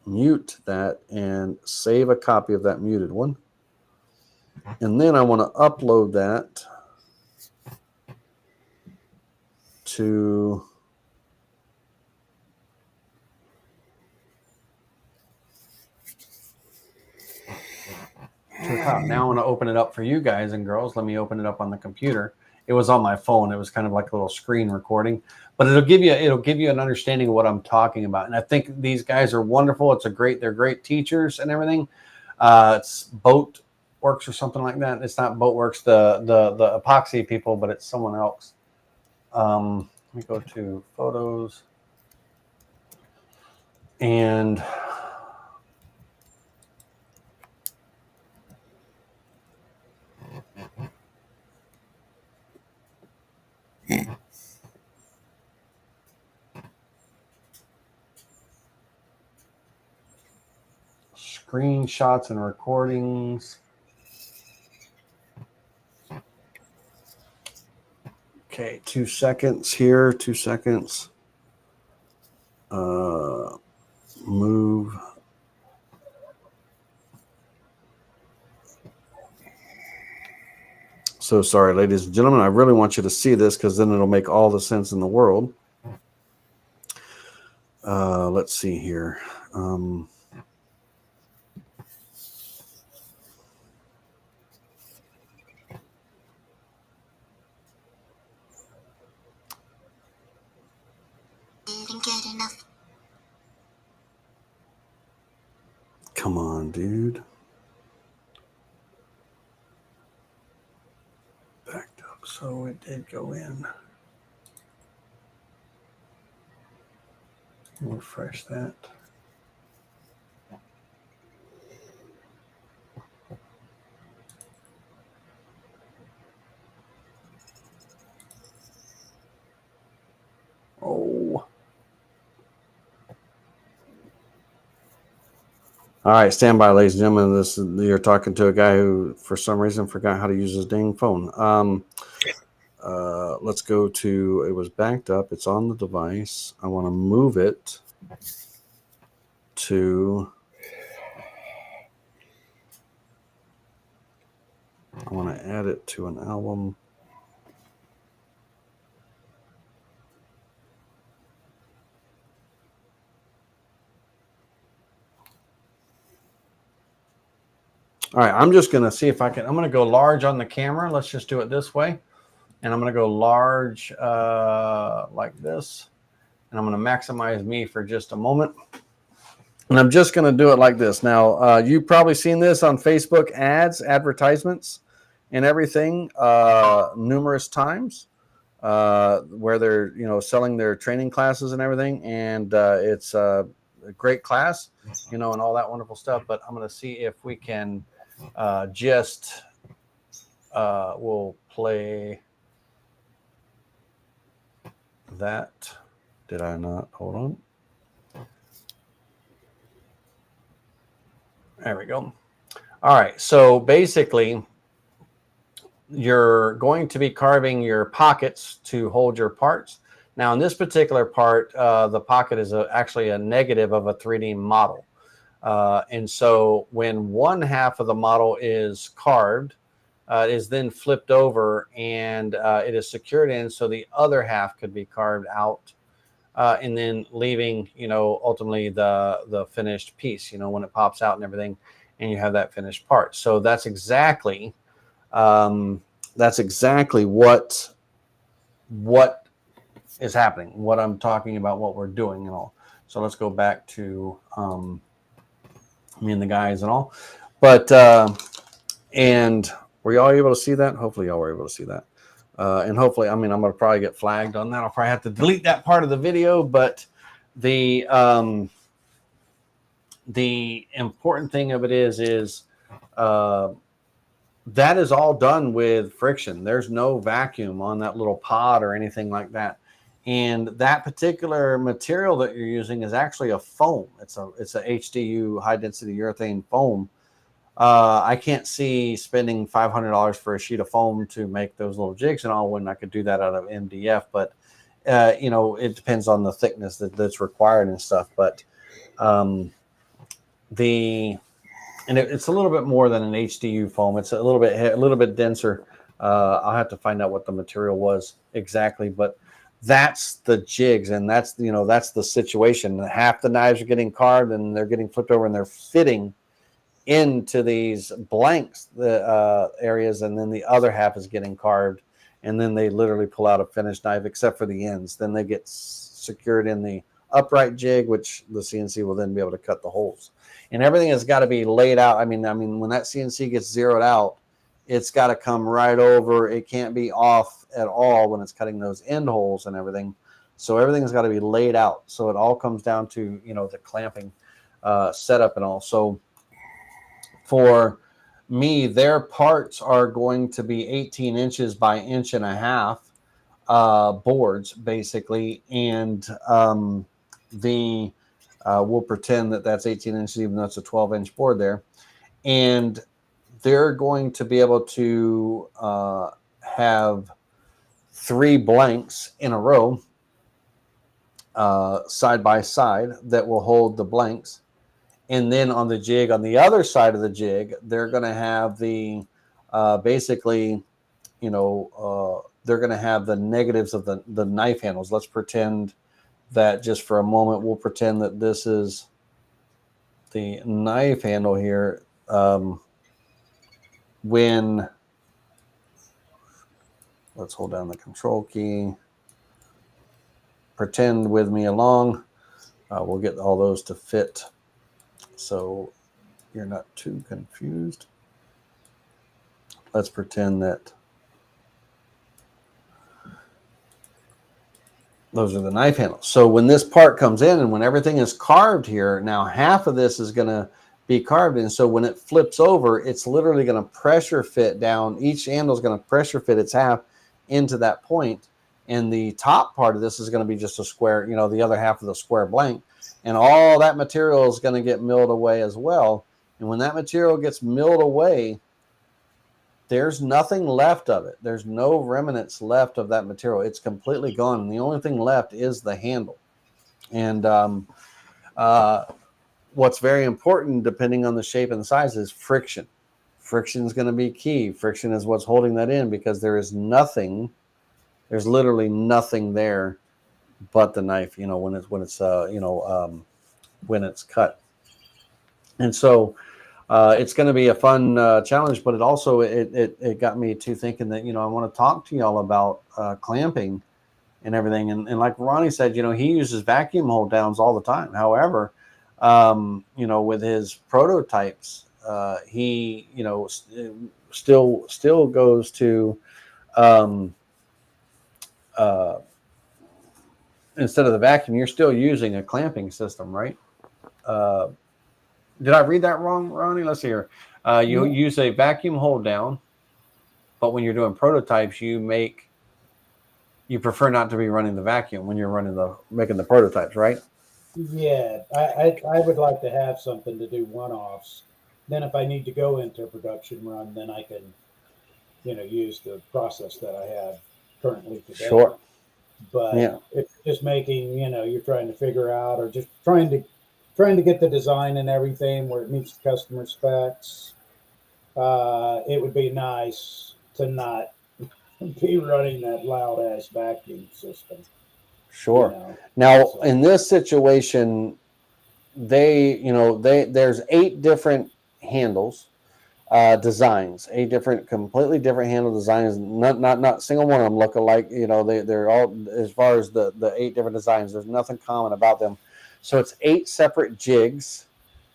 mute that and save a copy of that muted one. And then I want to upload that to the top. Now I want to open it up for you guys and girls. Let me open it up on the computer. It was on my phone. It was kind of like a little screen recording, but it'll give you an understanding of what I'm talking about. And I think these guys are wonderful. They're great teachers and everything. It's Boat Works or something like that. It's not Boat Works, the epoxy people, but it's someone else. Let me go to photos and screenshots and recordings. Okay, 2 seconds here, 2 seconds. Move. So sorry, ladies and gentlemen. I really want you to see this because then it'll make all the sense in the world. Let's see here. Come on, dude. Backed up, so it did go in. Refresh that. All right, stand by, ladies and gentlemen. You're talking to a guy who, for some reason, forgot how to use his dang phone. Let's go to. It was backed up. It's on the device. I want to move it to. I want to add it to an album. All right, I'm just going to see if I can. I'm going to go large on the camera. Let's just do it this way. And I'm going to go large like this. And I'm going to maximize me for just a moment. And I'm just going to do it like this. Now, you've probably seen this on Facebook ads, advertisements, and everything numerous times where they're, selling their training classes and everything. And it's a great class, and all that wonderful stuff. But I'm going to see if we can we'll play that. Did I not? Hold on. There we go. All right. So basically, you're going to be carving your pockets to hold your parts. Now, in this particular part, the pocket is actually a negative of a 3D model. And so when one half of the model is carved, it is then flipped over and it is secured in, so the other half could be carved out. And then leaving, ultimately the finished piece, when it pops out and everything, and you have that finished part. So that's exactly what is happening, what I'm talking about, what we're doing and all. So let's go back to me and the guys and all. But and were y'all able to see that? Hopefully y'all were able to see that. And hopefully, I'm going to probably get flagged on that. I'll probably have to delete that part of the video. But the important thing of it is that is all done with friction. There's no vacuum on that little pod or anything like that. And that particular material that you're using is actually a foam. It's a HDU, high density urethane foam. I can't see spending $500 for a sheet of foam to make those little jigs and all when I could do that out of MDF. But, it depends on the thickness that's required and stuff. But it's a little bit more than an HDU foam. It's a little bit denser. I'll have to find out what the material was exactly. But that's the jigs, and that's the situation. Half the knives are getting carved and they're getting flipped over and they're fitting into these blanks, the areas, and then the other half is getting carved, and then they literally pull out a finished knife except for the ends. Then they get secured in the upright jig, which the CNC will then be able to cut the holes. And everything has got to be laid out. I mean, when that CNC gets zeroed out, it's got to come right over. It can't be off at all when it's cutting those end holes and everything. So everything's got to be laid out. So it all comes down to, the clamping setup and all. So for me, their parts are going to be 18 inches by 1.5 inches boards, basically. And we'll pretend that that's 18 inches, even though it's a 12-inch board there. And they're going to be able to have 3 blanks in a row, side by side, that will hold the blanks. And then on the jig, on the other side of the jig, they're going to have the basically, they're going to have the negatives of the knife handles. Let's pretend that just for a moment, we'll pretend that this is the knife handle here. Let's hold down the control key. Pretend with me along. We'll get all those to fit so you're not too confused. Let's pretend that those are the knife handles. So when this part comes in and when everything is carved here, now half of this is going to be carved in. So when it flips over, it's literally going to pressure fit down. Each handle is going to pressure fit its half into that point. and the top part of this is going to be just a square, the other half of the square blank, and all that material is going to get milled away as well. And when that material gets milled away, there's nothing left of it. There's no remnants left of that material. It's completely gone, and the only thing left is the handle. And what's very important, depending on the shape and the size, is friction. Friction is going to be key. Friction is what's holding that in, because there's literally nothing there but the knife, when it's cut. And so it's going to be a fun challenge, but it got me to thinking that, I want to talk to y'all about clamping and everything. And like Ronnie said, he uses vacuum hold downs all the time. However, with his prototypes, he, still goes to, instead of the vacuum, you're still using a clamping system, right? Did I read that wrong, Ronnie? Let's see here. You use a vacuum hold down, but when you're doing prototypes, you prefer not to be running the vacuum when you're making the prototypes, right? Yeah, I would like to have something to do one-offs. Then if I need to go into a production run, then I can, use the process that I have currently today. Sure. But if it's just making, you're trying to figure out, or just trying to get the design and everything where it meets the customer specs, it would be nice to not be running that loud ass vacuum system. Sure. Now, in this situation, there's 8 different handles, designs, 8 completely different handle designs. Not single one of them look alike. They're all, as far as the 8 different designs, there's nothing common about them. So it's 8 separate jigs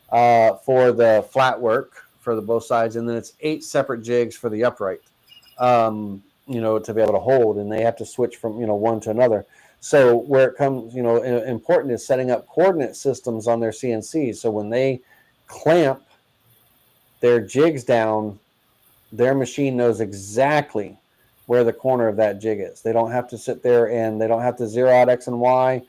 for the flat work for both sides, and then it's 8 separate jigs for the upright, to be able to hold, and they have to switch from one to another. So where it comes, important is setting up coordinate systems on their CNC. So when they clamp their jigs down, their machine knows exactly where the corner of that jig is. They don't have to sit there and they don't have to zero out X and Y,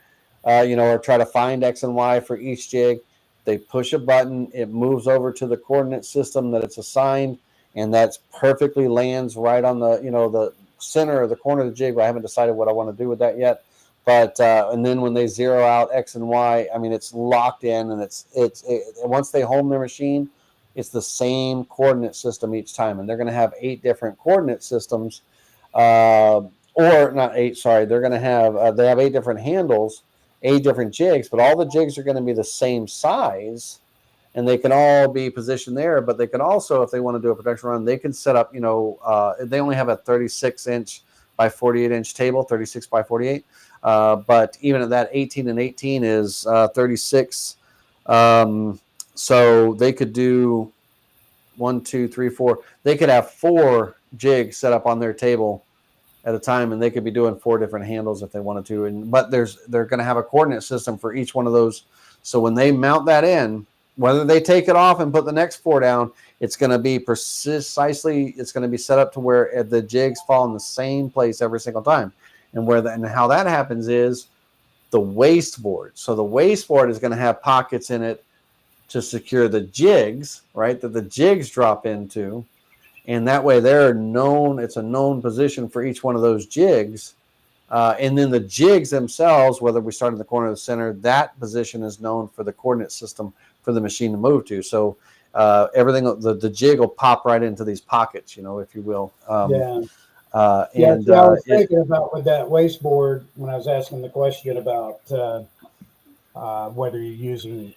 or try to find X and Y for each jig. They push a button, it moves over to the coordinate system that it's assigned, and that's perfectly lands right on the center or the corner of the jig. But I haven't decided what I want to do with that yet. But and then when they zero out X and Y, it's locked in, and it's once they home their machine, it's the same coordinate system each time, and they're going to have 8 different coordinate systems, or not 8. Sorry, they're going to have they have 8 different handles, 8 different jigs, but all the jigs are going to be the same size, and they can all be positioned there. But they can also, if they want to do a production run, they can set up. They only have a 36-inch by 48-inch table, 36 by 48. But even at that, 18 and 18 is 36. So they could do 1, 2, 3, 4. They could have 4 jigs set up on their table at a time, and they could be doing 4 different handles if they wanted to. But they're going to have a coordinate system for each one of those. So when they mount that in, whether they take it off and put the next 4 down, it's going to be precisely. It's going to be set up to where the jigs fall in the same place every single time. And how that happens is the wasteboard. So the wasteboard is going to have pockets in it to secure the jigs, right, that the jigs drop into. And that way they're known. It's a known position for each one of those jigs. And then the jigs themselves, whether we start in the corner or the center, that position is known for the coordinate system for the machine to move to. So everything, the jig will pop right into these pockets, if you will. I was thinking about with that wasteboard when I was asking the question about whether you're using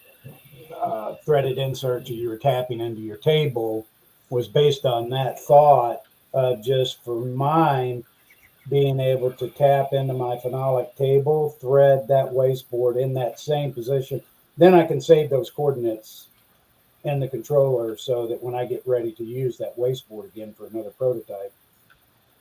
threaded inserts or you were tapping into your table, was based on that thought of just for mine being able to tap into my phenolic table, thread that wasteboard in that same position. Then I can save those coordinates in the controller so that when I get ready to use that wasteboard again for another prototype,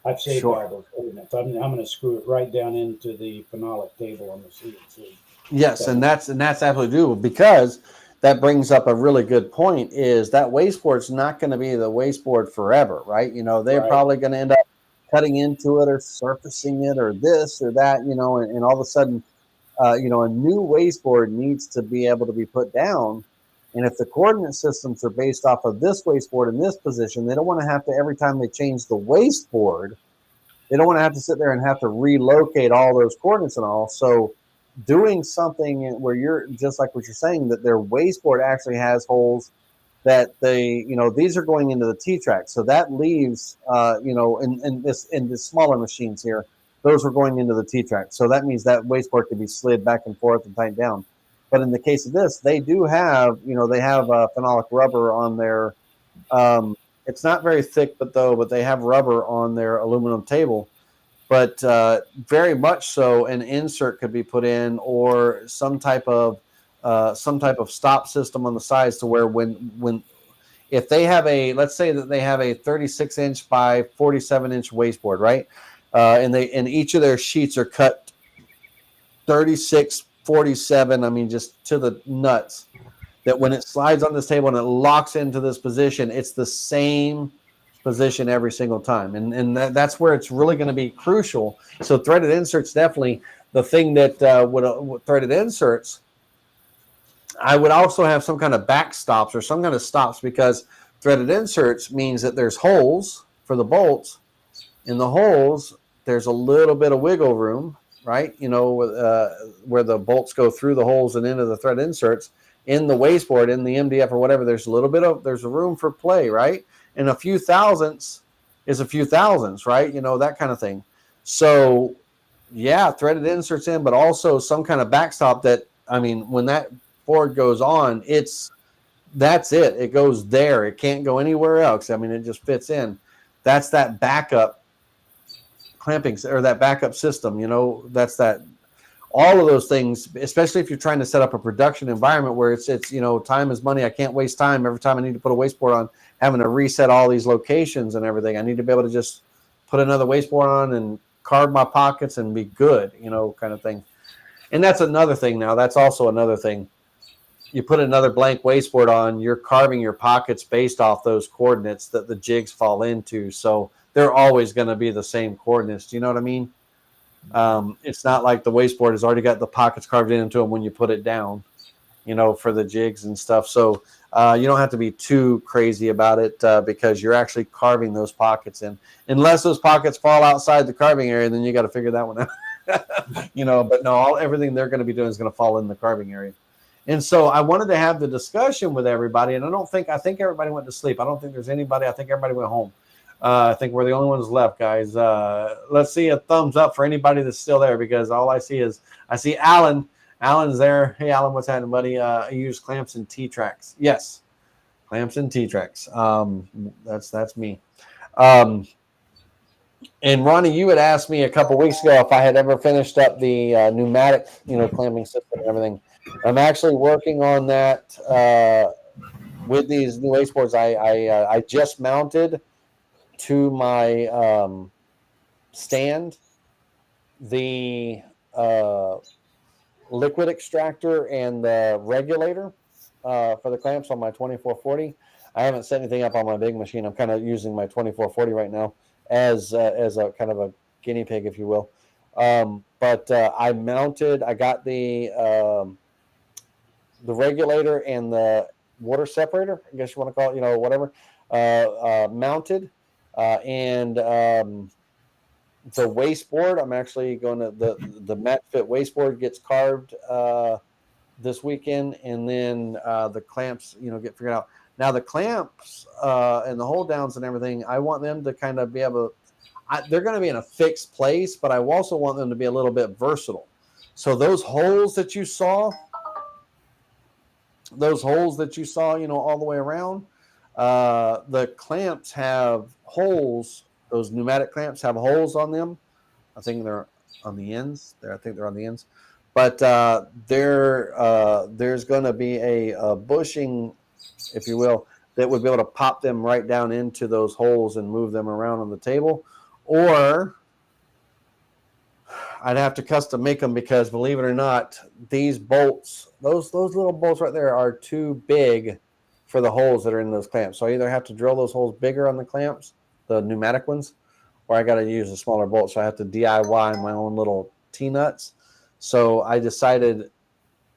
I've saved all those coordinates. I'm going to screw it right down into the phenolic table on the CNC. Yes, and that's absolutely doable, because that brings up a really good point. Is that wasteboard's not going to be the wasteboard forever, right? They're probably going to end up cutting into it or surfacing it or this or that, and all of a sudden, a new wasteboard needs to be able to be put down. And if the coordinate systems are based off of this wasteboard in this position, they don't want to have to, every time they change the wasteboard, they don't want to have to sit there and have to relocate all those coordinates and all. So doing something where you're just like what you're saying, that their wasteboard actually has holes that these are going into the T-track. So that leaves, in the smaller machines here, those are going into the T-track. So that means that wasteboard can be slid back and forth and tightened down. But in the case of this, they do have, they have phenolic rubber on their, it's not very thick, but they have rubber on their aluminum table. But very much so, an insert could be put in, or some type of stop system on the sides, to where when if they have let's say that they have a 36-inch by 47-inch wasteboard, right? And each of their sheets are cut 36, 47. I mean, just to the nuts. That when it slides on this table and it locks into this position, it's the same position every single time, and that's where it's really going to be crucial. So threaded inserts, definitely the thing that with threaded inserts, I would also have some kind of back stops or some kind of stops, because threaded inserts means that there's holes for the bolts. In the holes, there's a little bit of wiggle room, right? Where the bolts go through the holes and into the thread inserts. In the wasteboard, in the MDF or whatever, there's a room for play, right? And a few thousandths is a few thousandths, right? That kind of thing. So yeah, threaded inserts in, but also some kind of backstop that, when that board goes on, that's it. It goes there. It can't go anywhere else. It just fits in. That's that backup clamping, or that backup system, that's that. All of those things, especially if you're trying to set up a production environment where it's time is money. I can't waste time every time I need to put a wasteboard on, having to reset all these locations and everything. I need to be able to just put another wasteboard on and carve my pockets and be good, kind of thing. And that's another thing now. That's also another thing. You put another blank wasteboard on, you're carving your pockets based off those coordinates that the jigs fall into. So they're always going to be the same coordinates. Do you know what I mean? It's not like the wasteboard has already got the pockets carved into them when you put it down, for the jigs and stuff. So you don't have to be too crazy about it, because you're actually carving those pockets in. Unless those pockets fall outside the carving area, then you got to figure that one out. But no, everything they're going to be doing is going to fall in the carving area. And so I wanted to have the discussion with everybody, and I think everybody went to sleep. I don't think there's anybody. I think everybody went home. I think we're the only ones left, guys. Let's see a thumbs up for anybody that's still there, because all I see Alan. Alan's there. Hey, Alan, what's happening, buddy? You use clamps and T-tracks. Yes, clamps and T-tracks. That's me. And Ronnie, you had asked me a couple weeks ago if I had ever finished up the pneumatic, clamping system and everything. I'm actually working on that with these new wasteboards. I just mounted to my stand the liquid extractor and the regulator for the clamps on my 2440. I haven't set anything up on my big machine. I'm kind of using my 2440 right now as a kind of a guinea pig, if you will. But I got the regulator and the water separator, I guess you want to call it, whatever, mounted. And the wasteboard, I'm actually going to, the Matchfit Wasteboard gets carved this weekend, and then the clamps, get figured out. Now the clamps and the hold downs and everything, I want them to kind of be able to, they're going to be in a fixed place, but I also want them to be a little bit versatile. So those holes that you saw, all the way around, the clamps have holes. Those pneumatic clamps have holes on them. I think they're on the ends. But there's going to be a bushing, if you will, that would be able to pop them right down into those holes and move them around on the table. Or I'd have to custom make them, because believe it or not, these bolts, those little bolts right there, are too big for the holes that are in those clamps. So I either have to drill those holes bigger on the clamps, the pneumatic ones, or I got to use a smaller bolt. So I have to DIY my own little T-nuts. So I decided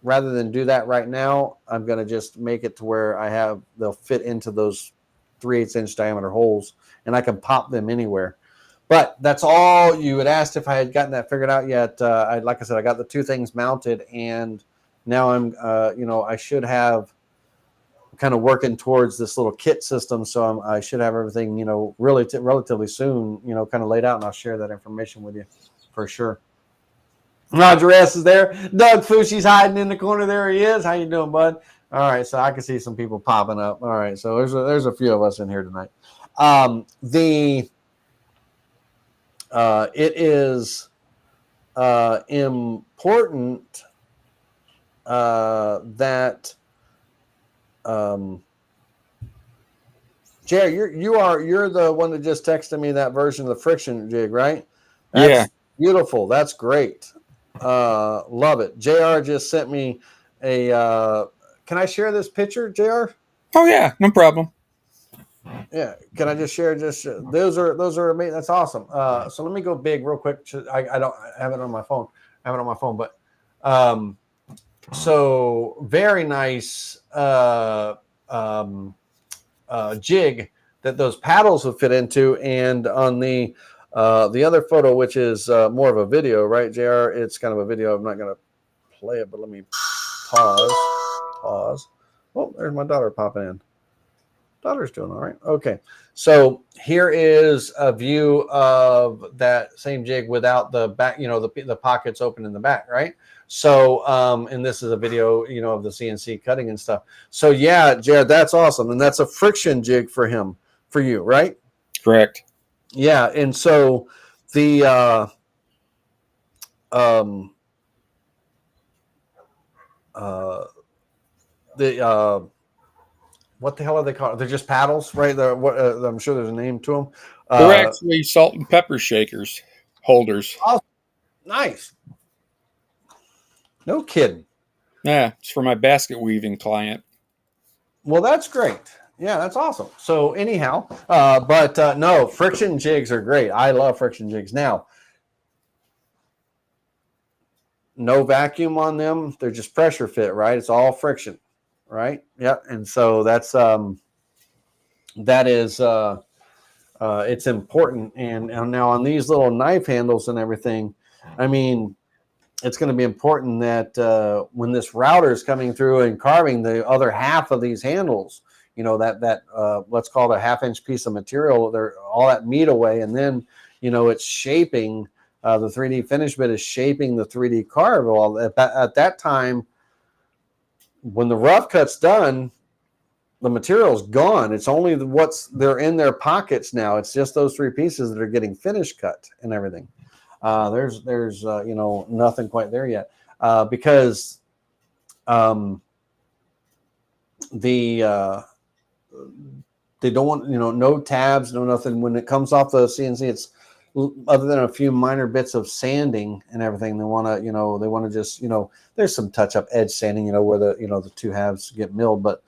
rather than do that right now, I'm going to just make it to where they'll fit into those 3/8 inch diameter holes, and I can pop them anywhere. But that's all. You had asked if I had gotten that figured out yet. Like I said, I got the two things mounted, and now I'm, I should have kind of working towards this little kit system. So I should have everything, really relatively soon, kind of laid out, and I'll share that information with you for sure. Roger S is there. Doug Fushi's hiding in the corner. There he is. How you doing, bud? All right, so I can see some people popping up. All right, so there's a few of us in here tonight. It is important that Jerry, you're the one that just texted me that version of the friction jig, right? That's beautiful. That's great. Love it. JR just sent me a can I share this picture, JR? Oh yeah, no problem. Yeah, can I just share? Those are amazing. That's awesome. So let me go big real quick. I don't have it on my phone. But so very nice jig that those paddles would fit into. And on the other photo, which is more of a video, right, JR? It's kind of a video. I'm not going to play it, but let me pause. Oh, there's my daughter popping in. Daughter's doing all right. Okay. So here is a view of that same jig without the back, the pockets open in the back, right? So, and this is a video, of the CNC cutting and stuff. So yeah, Jared, that's awesome. And that's a friction jig for you, right? Correct. Yeah. And so the, what the hell are they called? They're just paddles, right? I'm sure there's a name to them. They're actually salt and pepper shakers holders. Oh, nice. No kidding. Yeah, it's for my basket weaving client. Well, that's great. Yeah, that's awesome. So anyhow, no, friction jigs are great. I love friction jigs. Now, no vacuum on them. They're just pressure fit, right? It's all friction, right? Yep. And so it's important. And now on these little knife handles and everything, I mean, it's going to be important that when this router is coming through and carving the other half of these handles, that let's call it a 1/2 inch piece of material, all that meat away, and then it's shaping the 3D finish bit is shaping the 3D carve. Well, at that time, when the rough cut's done, the material's gone. It's only they're in their pockets now. It's just those 3 pieces that are getting finish cut and everything. There's nothing quite there yet because they don't want no tabs, no nothing. When it comes off the CNC, it's other than a few minor bits of sanding and everything. They want to just there's some touch up edge sanding where the two halves get milled, but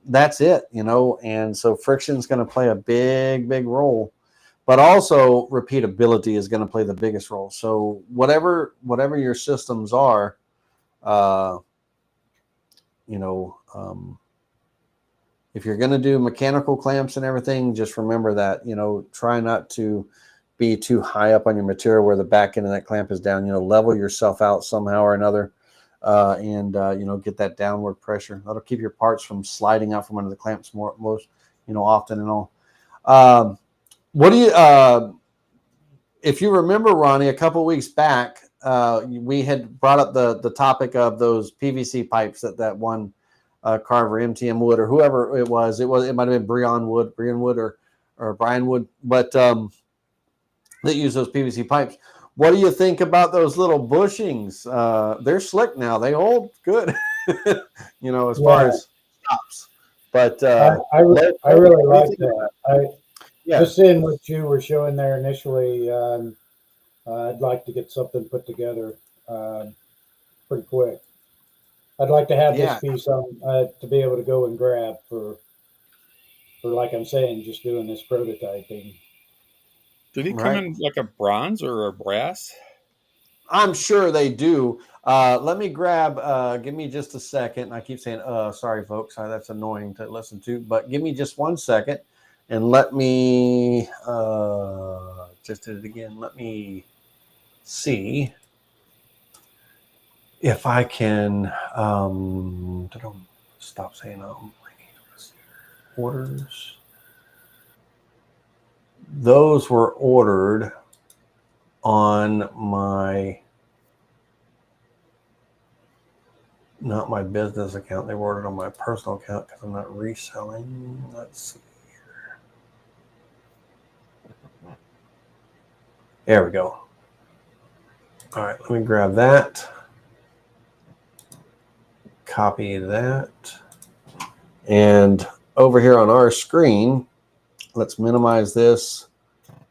that's it. And so friction is going to play a big role. But also repeatability is going to play the biggest role. So whatever your systems are, if you're going to do mechanical clamps and everything, just remember that, try not to be too high up on your material where the back end of that clamp is down. Level yourself out somehow or another, and get that downward pressure. That'll keep your parts from sliding out from under the clamps most often and all. What do you, if you remember, Ronnie, a couple of weeks back, we had brought up the topic of those PVC pipes that one carver, MTM Wood, or whoever it might have been Brian Wood or Brian Wood, but that use those PVC pipes. What do you think about those little bushings? They're slick now. They hold good, as far as stops. But I really like that. Just seeing what you were showing there initially, I'd like to get something put together pretty quick. I'd like to have this piece on to be able to go and grab for like I'm saying, just doing this prototyping. Did he come Right. in like a bronze or a brass? I'm sure they do. Let me grab, give me just a second. I keep saying, sorry, folks. That's annoying to listen to, but give me just 1 second and let me, just did it again. Let me see if I can, stop saying, orders. Those were ordered on my, not my business account. They were ordered on my personal account because I'm not reselling. Let's see here. There we go. All right, let me grab that. Copy that. And over here on our screen, let's minimize this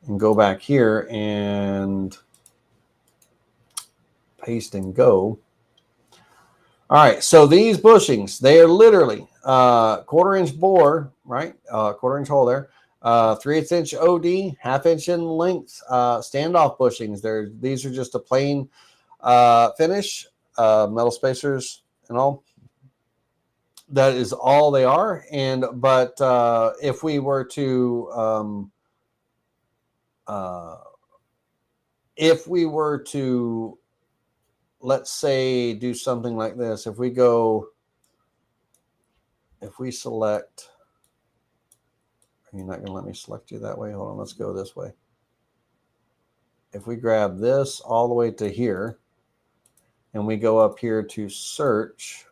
and go back here and paste and go. All right, so these bushings, they are literally 1/4 inch bore, right? 1/4 inch hole there. 3/8 inch OD, 1/2 inch in length, standoff bushings. These are just a plain finish, metal spacers and all. That is all they are. But if we were to let's say do something like this, if we select, you're not going to let me select you that way. Hold on, let's go this way. If we grab this all the way to here and we go up here to search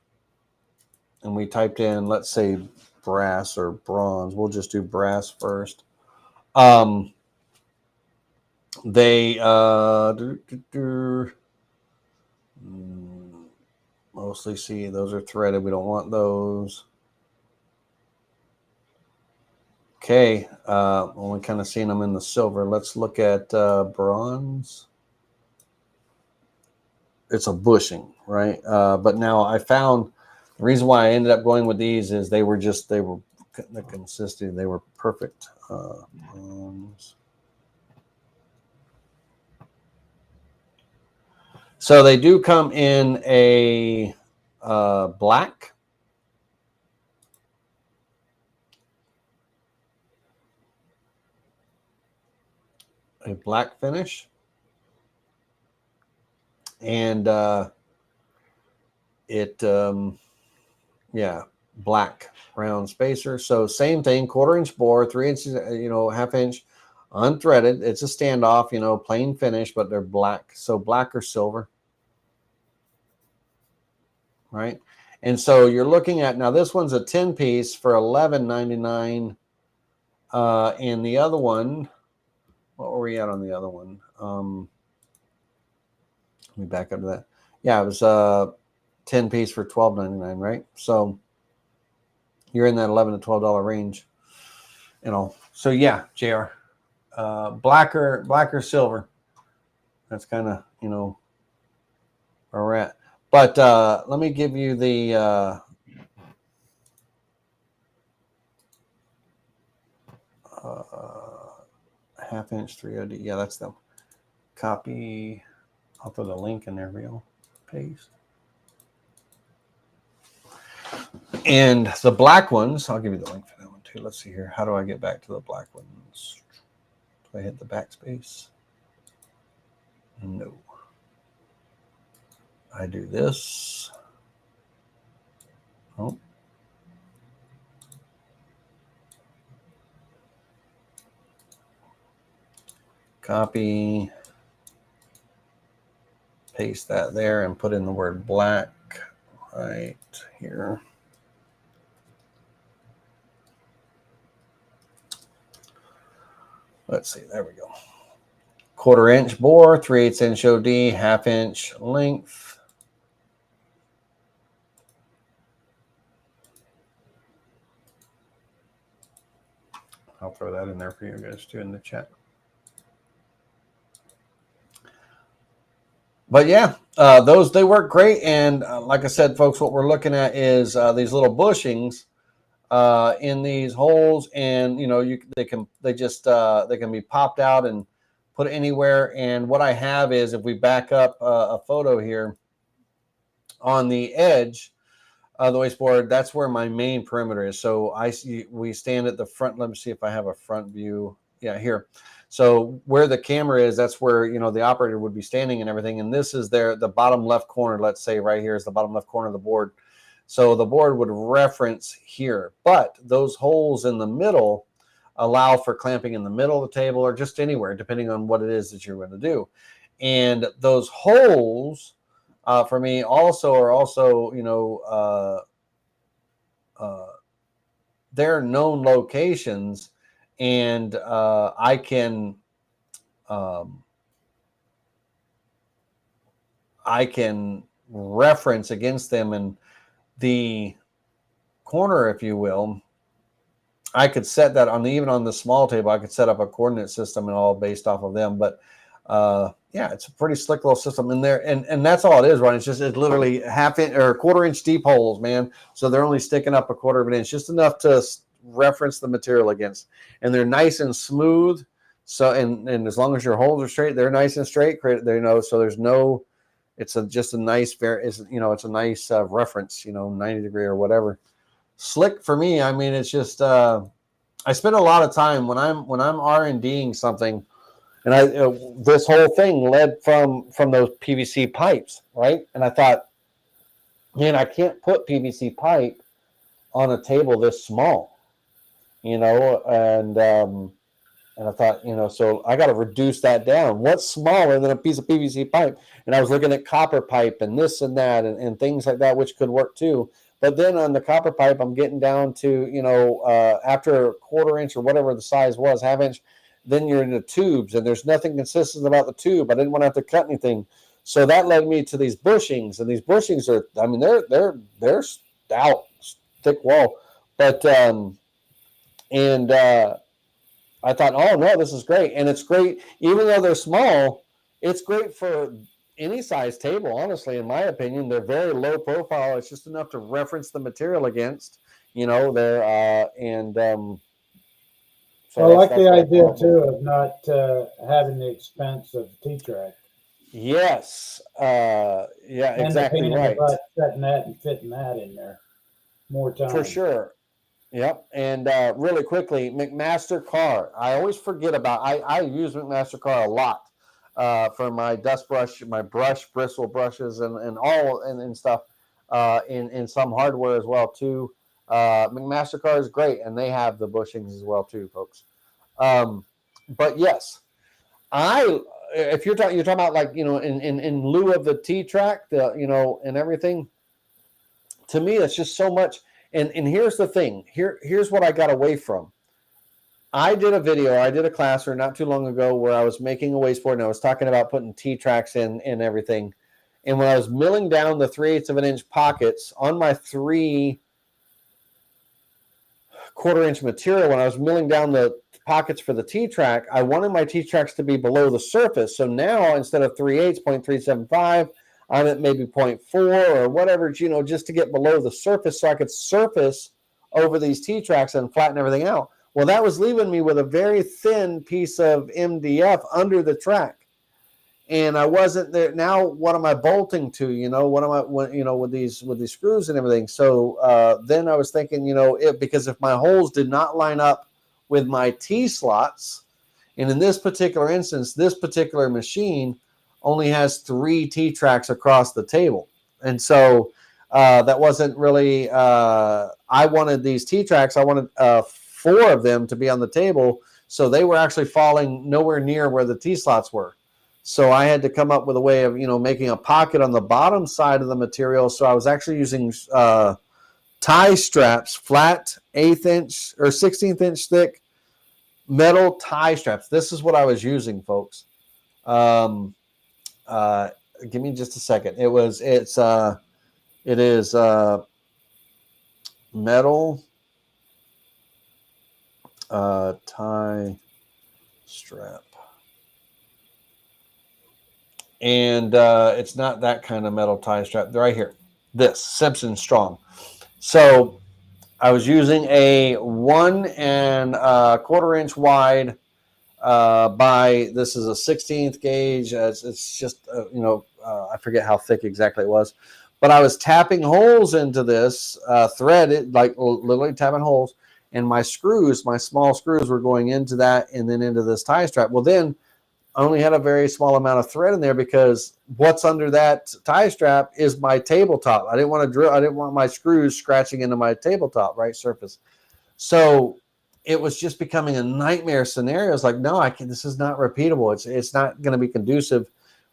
and we typed in, let's say brass or bronze, we'll just do brass first. They mostly see those are threaded. We don't want those. Okay, only kind of seeing them in the silver. Let's look at bronze. It's a bushing, right? But now I found the reason why I ended up going with these is they were the consistency. They were perfect. So they do come in a black. A black finish. And black round spacer. So same thing, 1/4 inch bore, 3 inches, 1/2 inch unthreaded. It's a standoff, plain finish, but they're black. So black or silver. Right. And so you're looking at, now this one's a 10 piece for $11.99. And the other one, what were we at on the other one? Let me back up to that. Yeah, it was 10 piece for $12.99, right? So you're in that $11 to $12 range, So yeah, JR, black or silver. That's kind of where we're at. But let me give you the 1/2 inch 3OD. Yeah, that's them. Copy. I'll throw the link in there, real. Paste. And the black ones, I'll give you the link for that one too. Let's see here. How do I get back to the black ones? Do I hit the backspace? No. I do this. Oh. Copy. Paste that there and put in the word black right here. Let's see, there we go. 1/4 inch bore, 3/8 inch OD, 1/2 inch length. I'll throw that in there for you guys too in the chat. But yeah, they work great. And like I said, folks, what we're looking at is these little bushings in these holes, and they can be popped out and put it anywhere. And what I have is, if we back up a photo here, on the edge of the wasteboard, that's where my main perimeter is. So we stand at the front. Let me see if I have a front view. Yeah, here. So where the camera is, that's where, the operator would be standing and everything. And this is the bottom left corner. Let's say right here is the bottom left corner of the board. So the board would reference here, but those holes in the middle allow for clamping in the middle of the table or just anywhere, depending on what it is that you're going to do. And those holes, for me, they're known locations, and I can reference against them. And the corner, if you will, I could set that even on the small table. I could set up a coordinate system and all based off of them. But yeah, it's a pretty slick little system in there, and that's all it is, right? It's literally half-inch or quarter-inch deep holes, man. So they're only sticking up a quarter of an inch, just enough to reference the material against, and they're nice and smooth. So and as long as your holes are straight, they're nice and straight. So there's no. It's just a nice it's a nice reference, 90 degree or whatever. Slick for me. I mean, it's just I spend a lot of time when I'm R&Ding something. And this whole thing led from those PVC pipes, right? And I thought, man, I can't put PVC pipe on a table this small, and I thought, so I got to reduce that down. What's smaller than a piece of PVC pipe? And I was looking at copper pipe and this and that and things like that, which could work too. But then on the copper pipe, I'm getting down to, after a quarter inch or whatever the size was, half inch, then you're into tubes, and there's nothing consistent about the tube. I didn't want to have to cut anything. So that led me to these bushings, and these bushings are, I mean, they're stout, thick wall. But, I thought, oh no, this is great. And it's great, even though they're small, it's great for any size table, honestly, in my opinion. They're very low profile. It's just enough to reference the material against, So I like the idea too of not having the expense of the T-track. Yes. Yeah, and exactly right. Setting that and fitting that in there. More time. For sure. Yep. And really quickly, McMaster Car. I always forget about. I use McMaster Car a lot for my dust brush, my bristle brushes, and all and stuff. In some hardware as well too. McMaster Car is great, and they have the bushings as well too, folks. But yes, if you're talking about like in lieu of the T-track, and everything. To me, it's just so much. And here's the thing. Here's what I got away from. I did a class not too long ago where I was making a wasteboard, and I was talking about putting T-tracks in and everything. And when I was milling down the 3/8 of an inch pockets on my 3 1/4-inch material, when I was milling down the pockets for the T-track, I wanted my T-tracks to be below the surface. So now instead of 3/8, 0.375, I'm at maybe 0.4 or whatever, just to get below the surface so I could surface over these T-tracks and flatten everything out. Well, that was leaving me with a very thin piece of MDF under the track. And I wasn't there. Now, what am I bolting to? What am I, with these screws and everything? So then I was thinking, because if my holes did not line up with my T-slots, and in this particular instance, this particular machine only has 3 T-tracks across the table. And so that wasn't really, I wanted these T-tracks, I wanted 4 of them to be on the table. So they were actually falling nowhere near where the T-slots were. So I had to come up with a way of, making a pocket on the bottom side of the material. So I was actually using tie straps, flat 1/8 inch or 16th inch thick metal tie straps. This is what I was using, folks. Give me just a second. It is metal tie strap. And it's not that kind of metal tie strap. They're right here. This Simpson Strong. So I was using a 1 1/4 inch wide this is a 16th gauge. It's just, I forget how thick exactly it was, but I was tapping holes into this thread, like literally tapping holes, and my small screws were going into that and then into this tie strap. Well, then I only had a very small amount of thread in there because what's under that tie strap is my tabletop. I didn't want my screws scratching into my tabletop, right, surface. So it was just becoming a nightmare scenario. It's like, no, this is not repeatable. It's not going to be conducive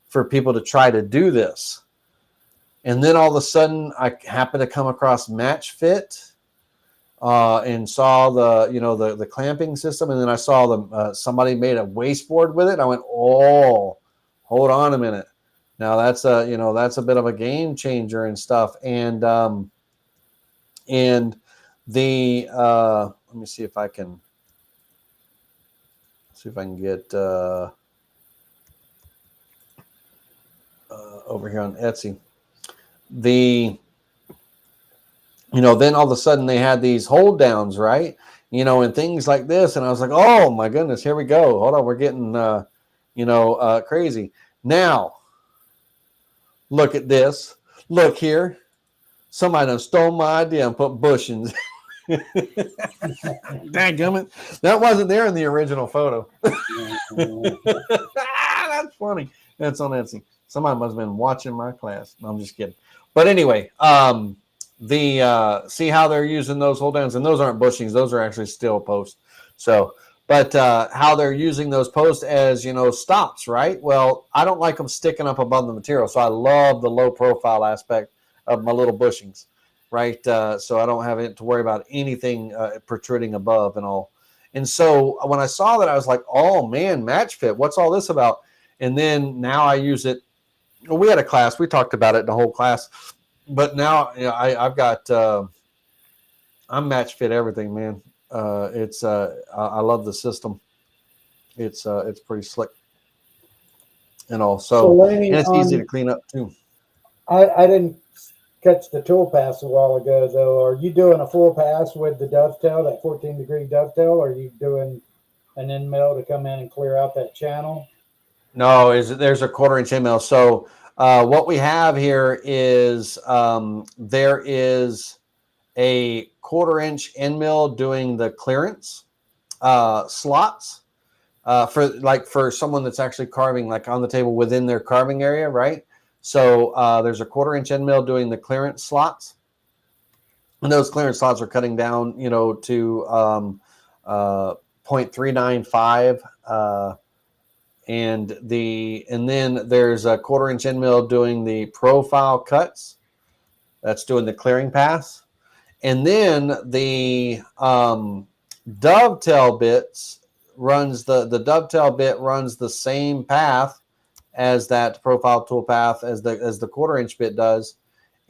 for people to try to do this. And then all of a sudden I happened to come across Matchfit and saw the clamping system, and then I saw somebody made a wasteboard with it. And I went, oh, hold on a minute. Now that's a bit of a game changer and stuff. And the let me see if I can get over here on Etsy. Then all of a sudden they had these hold downs, right? And things like this. And I was like, oh my goodness, here we go. Hold on. We're getting, crazy. Now, look at this. Look here. Somebody done stole my idea and put bushings. Dadgummit. That wasn't there in the original photo. That's funny. That's on Etsy. Somebody must have been watching my class. No, I'm just kidding. But anyway, see how they're using those hold downs, and those aren't bushings, those are actually steel posts. So, but how they're using those posts as stops, right? Well, I don't like them sticking up above the material, so I love the low profile aspect of my little bushings, right? So I don't have it to worry about anything protruding above and all. And so when I saw that, I was like, oh man, Matchfit, what's all this about? And then now I use it. Well, we had a class, we talked about it in the whole class. But now I've got I'm Matchfit everything, man. I love the system. It's pretty slick and all. So Laney, and it's easy to clean up too. I didn't catch the tool pass a while ago though. Are you doing a full pass with the dovetail, that 14-degree dovetail? Or are you doing an end mill to come in and clear out that channel? No, there's a 1/4-inch end mill. So what we have here is there is a 1/4-inch end mill doing the clearance slots for someone that's actually carving like on the table within their carving area, right? So there's a 1/4-inch end mill doing the clearance slots, and those clearance slots are cutting down, to 0.395. And then there's a 1/4-inch end mill doing the profile cuts. That's doing the clearing pass. And then the dovetail bits the dovetail bit runs the same path as that profile tool path as the 1/4-inch bit does.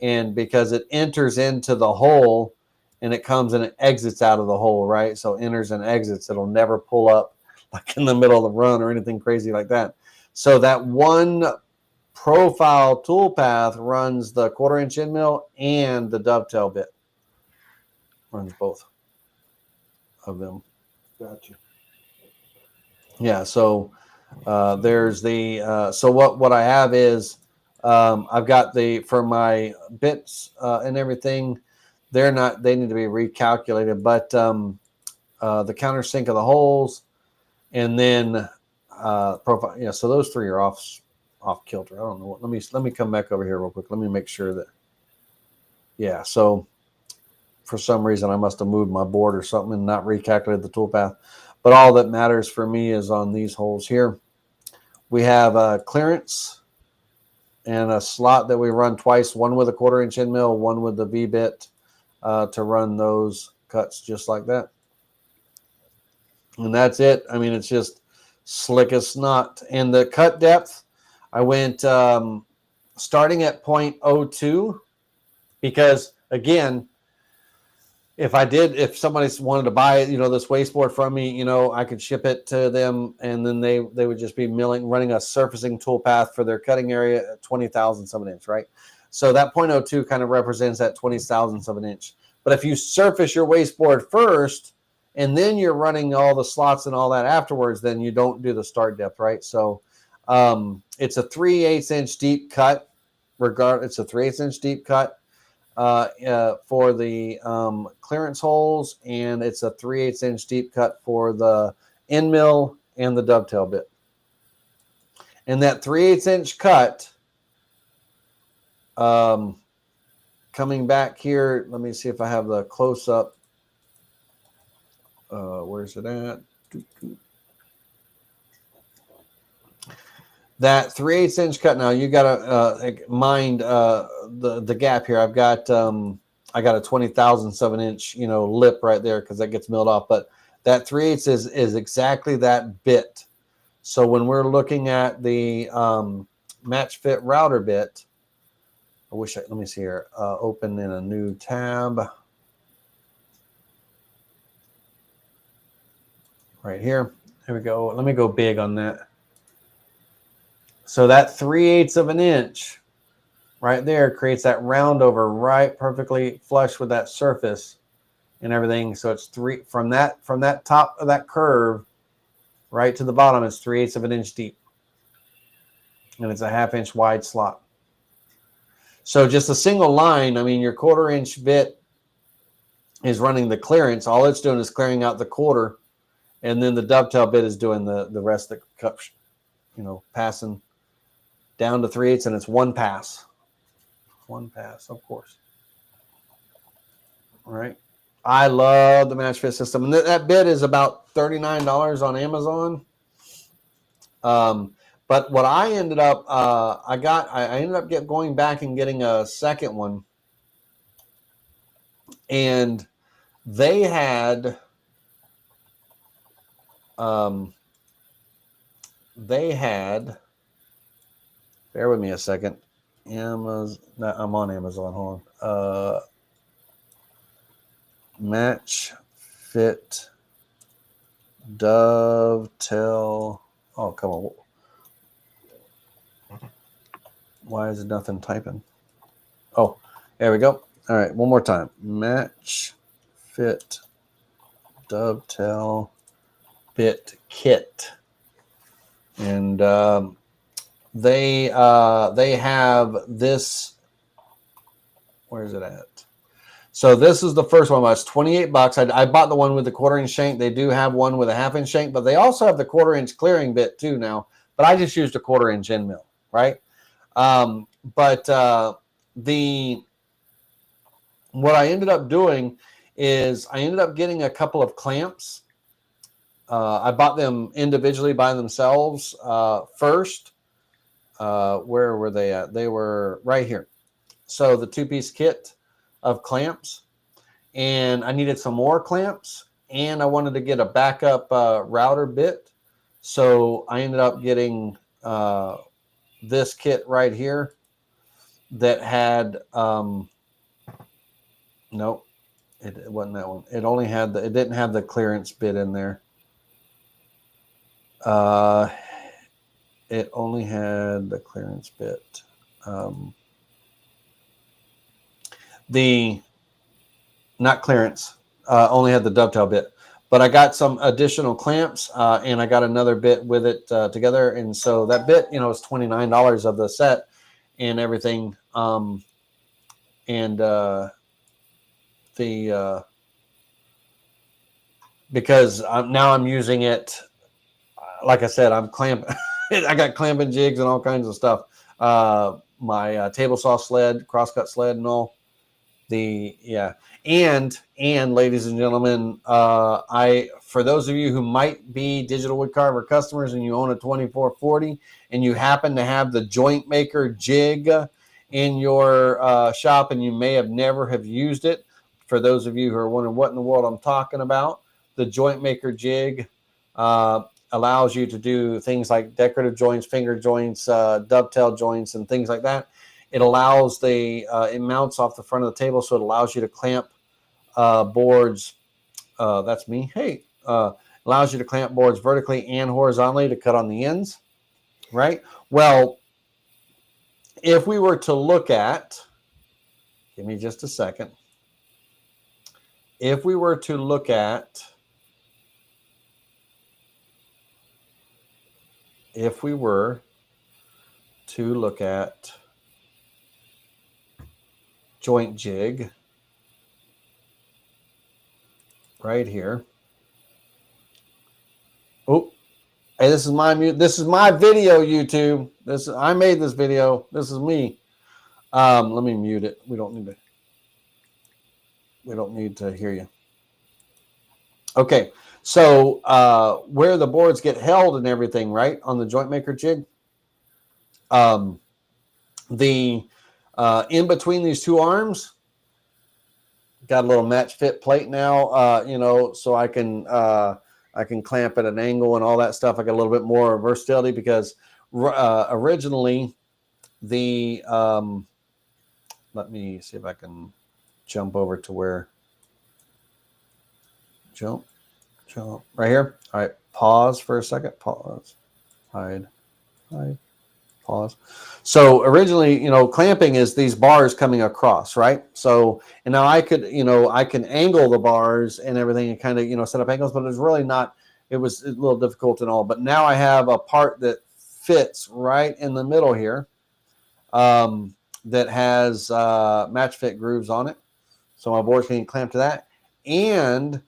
And because it enters into the hole and it comes and it exits out of the hole, right? So enters and exits, it'll never pull up like in the middle of the run or anything crazy like that. So that one profile tool path runs the 1/4-inch end mill and the dovetail bit. Runs both of them. Gotcha. Yeah, so there's the so what I have is I've got for my bits and everything, they need to be recalculated, but the countersink of the holes, and then profile. Yeah, so those three are off kilter. I don't know what. Let me come back over here real quick. Let me make sure that. Yeah, so for some reason I must have moved my board or something and not recalculated the tool path. But all that matters for me is on these holes here. We have a clearance and a slot that we run twice, one with a 1/4-inch end mill, one with the V-bit to run those cuts just like that. And that's it. I mean, it's just slick as snot. And the cut depth, I went starting at 0.02 because, again, if somebody wanted to buy this wasteboard from me, I could ship it to them, and then they would just be running a surfacing tool path for their cutting area at 20 thousandths of an inch, right? So that 0.02 kind of represents that 20 thousandths of an inch. But if you surface your wasteboard first and then you're running all the slots and all that afterwards, then you don't do the start depth, right? So it's a 3/8 inch deep cut. It's a 3/8 inch deep cut for the clearance holes, and it's a 3/8 inch deep cut for the end mill and the dovetail bit. And that 3/8 inch cut, coming back here, let me see if I have the close up. Where's it at? That 3/8 inch cut. Now you got to mind the gap here. I got a 20,000ths of an inch, lip right there because that gets milled off. But that 3/8 is exactly that bit. So when we're looking at the Matchfit router bit, let me see here. Open in a new tab. Right here. Here we go. Let me go big on that. So that 3/8 of an inch right there creates that round over right perfectly flush with that surface and everything. So it's from that top of that curve right to the bottom, it's 3/8 of an inch deep. And it's a 1/2 inch wide slot. So just a single line, I mean, your 1/4 inch bit is running the clearance. All it's doing is clearing out the 1/4, and then the dovetail bit is doing the rest of the cup, passing down to 3/8, and it's one pass. One pass, of course. All right. I love the Matchfit system. And that bit is about $39 on Amazon. But what I ended up, I ended up going back and getting a second one. And they had, bear with me a second. I'm on Amazon. Hold on. Matchfit dovetail. Oh, come on. Why is it nothing typing? Oh, there we go. All right, one more time. Matchfit dovetail bit kit. And they have this. Where is it at? So this is the first one. It's $28. I bought the one with the 1/4 inch shank. They do have one with a 1/2 inch shank, but they also have the 1/4 inch clearing bit too now. But I just used a 1/4 inch end mill, right? What I ended up doing is I ended up getting a couple of clamps. I bought them individually by themselves first. Where were they at? They were right here. So the 2-piece kit of clamps, and I needed some more clamps, and I wanted to get a backup router bit. So I ended up getting this kit right here that had nope, it wasn't that one. It only had it didn't have the clearance bit in there. It only had the clearance bit. Not clearance, only had the dovetail bit. But I got some additional clamps, and I got another bit with it together. And so that bit, is $29 of the set and everything. Because now I'm using it, like I said, I'm clamping. I got clamping jigs and all kinds of stuff. My table saw sled, crosscut sled, and all. And ladies and gentlemen, for those of you who might be digital woodcarver customers and you own a 2440 and you happen to have the joint maker jig in your shop and you may have never have used it, for those of you who are wondering what in the world I'm talking about, the joint maker jig allows you to do things like decorative joints, finger joints, dovetail joints, and things like that. It allows it mounts off the front of the table, so it allows you to clamp boards. That's me. Hey, allows you to clamp boards vertically and horizontally to cut on the ends, right? Well, if we were to look at, give me just a second. If we were to look at if we were to look at joint jig right here. Oh, hey, this is my video, YouTube. I made this video. This is me. Let me mute it. We don't need to hear you. Okay, so where the boards get held and everything, right, on the joint maker jig, the in between these two arms, got a little Matchfit plate now, you know, so I can clamp at an angle and all that stuff. I got a little bit more versatility because originally the let me see if I can jump over to where jump right here. All right, pause for a second. Pause, hide, pause. So originally, you know, clamping is these bars coming across, right? So, and now I could, you know, I can angle the bars and everything and kind of, you know, set up angles, but it's really not, it was a little difficult and all. But now I have a part that fits right in the middle here that has Matchfit grooves on it. So my board's getting clamped to that. And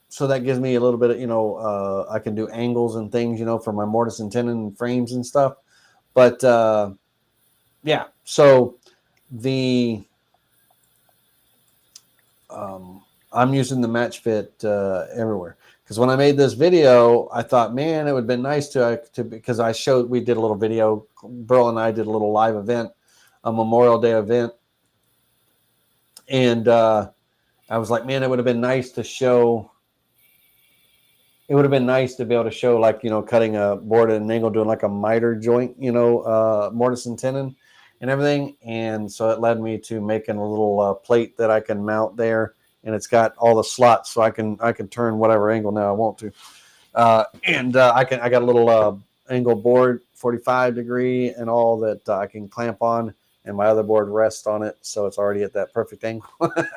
so that gives me a little bit of, you know, I can do angles and things, you know, for my mortise and tenon frames and stuff. But yeah, so I'm using the Matchfit everywhere. Because when I made this video, I thought, man, it would have been nice to because we did a little video. Burl and I did a little live event, a Memorial Day event. And I was like, man, it would have been nice to show. It would have been nice to be able to show, like, you know, cutting a board at an angle, doing like a miter joint, you know, mortise and tenon and everything. And so it led me to making a little plate that I can mount there. And it's got all the slots, so I can turn whatever angle now I want to. I got a little angle board, 45 degree and all that I can clamp on. And my other board rests on it, so it's already at that perfect angle. But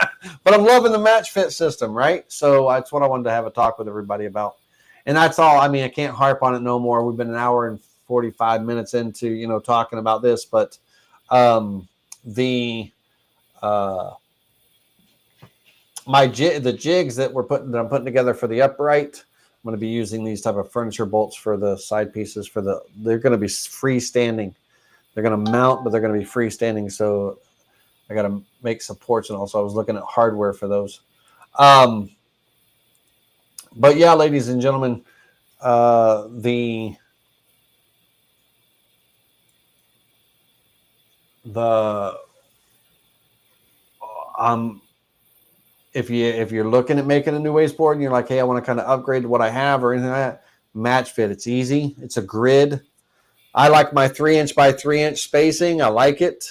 I'm loving the Matchfit system, right? So that's what I wanted to have a talk with everybody about. And that's all. I mean, I can't harp on it no more. We've been an hour and 45 minutes into, you know, talking about this. But the jigs that I'm putting together for the upright, I'm going to be using these type of furniture bolts for the side pieces. They're going to be freestanding. They're going to mount, but they're going to be freestanding. So I got to make supports, and also I was looking at hardware for those. But yeah, ladies and gentlemen, if you're looking at making a new wasteboard and you're like, hey, I want to kind of upgrade what I have or anything like that, Matchfit. It's easy. It's a grid. I like my 3-inch by 3-inch spacing. I like it.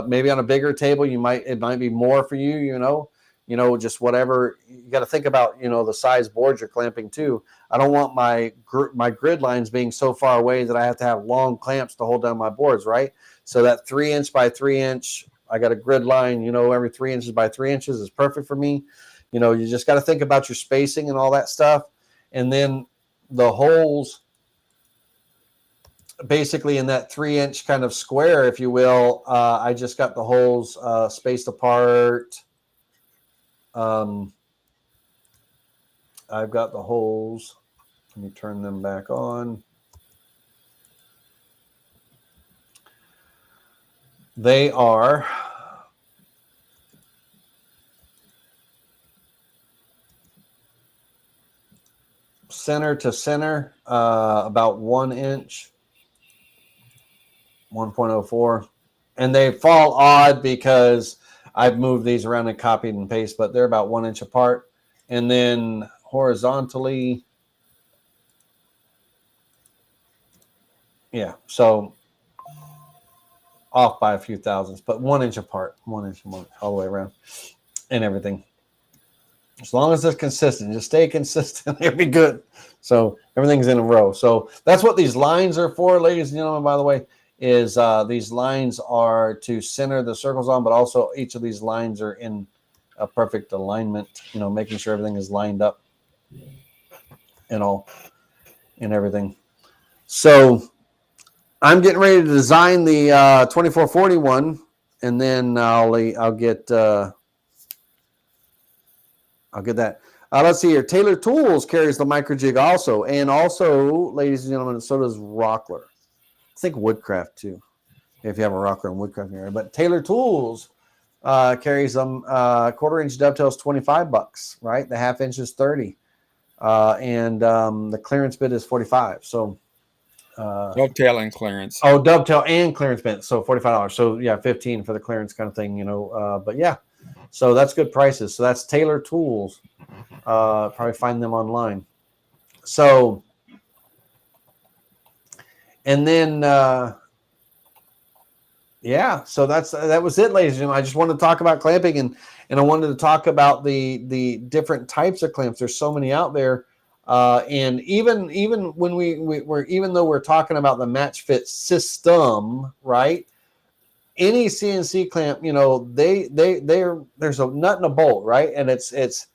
Maybe on a bigger table, it might be more for you. You know, just whatever. You got to think about, you know, the size boards you're clamping too. I don't want my grid lines being so far away that I have to have long clamps to hold down my boards, right? So that 3-inch by 3-inch, I got a grid line. You know, every 3 inches by 3 inches is perfect for me. You know, you just got to think about your spacing and all that stuff, and then the holes. Basically in that 3-inch kind of square, if you will, I just got the holes spaced apart. I've got the holes. Let me turn them back on. They are center to center, about 1 inch. 1.04, and they fall odd because I've moved these around and copied and pasted, but they're about 1 inch apart. And then horizontally, yeah, so off by a few thousandths, but 1 inch apart, 1 inch all the way around and everything. As long as it's consistent, just stay consistent, it'll be good. So everything's in a row. So that's what these lines are for, ladies and gentlemen, by the way. Is these lines are to center the circles on, but also each of these lines are in a perfect alignment, you know, making sure everything is lined up. and all and everything. So I'm getting ready to design the 2440 one, and then I'll get that. Let's see here. Taylor Tools carries the micro jig also, and also, ladies and gentlemen, so does Rockler. I think Woodcraft too, if you have a Rockler and Woodcraft area. But Taylor Tools carries them. 1/4-inch dovetails $25, right? The 1/2 inch is $30, and the clearance bit is $45. So Dovetail and clearance. Oh, dovetail and clearance bit, so $45. So yeah, $15 for the clearance kind of thing, you know. But yeah, so that's good prices. So that's Taylor Tools. Probably find them online. So, and then yeah, so that was it, ladies and gentlemen. I just wanted to talk about clamping, and I wanted to talk about the different types of clamps. There's so many out there. And even when even though we're talking about the Matchfit system, right? Any CNC clamp, you know, there's a nut and a bolt, right? And it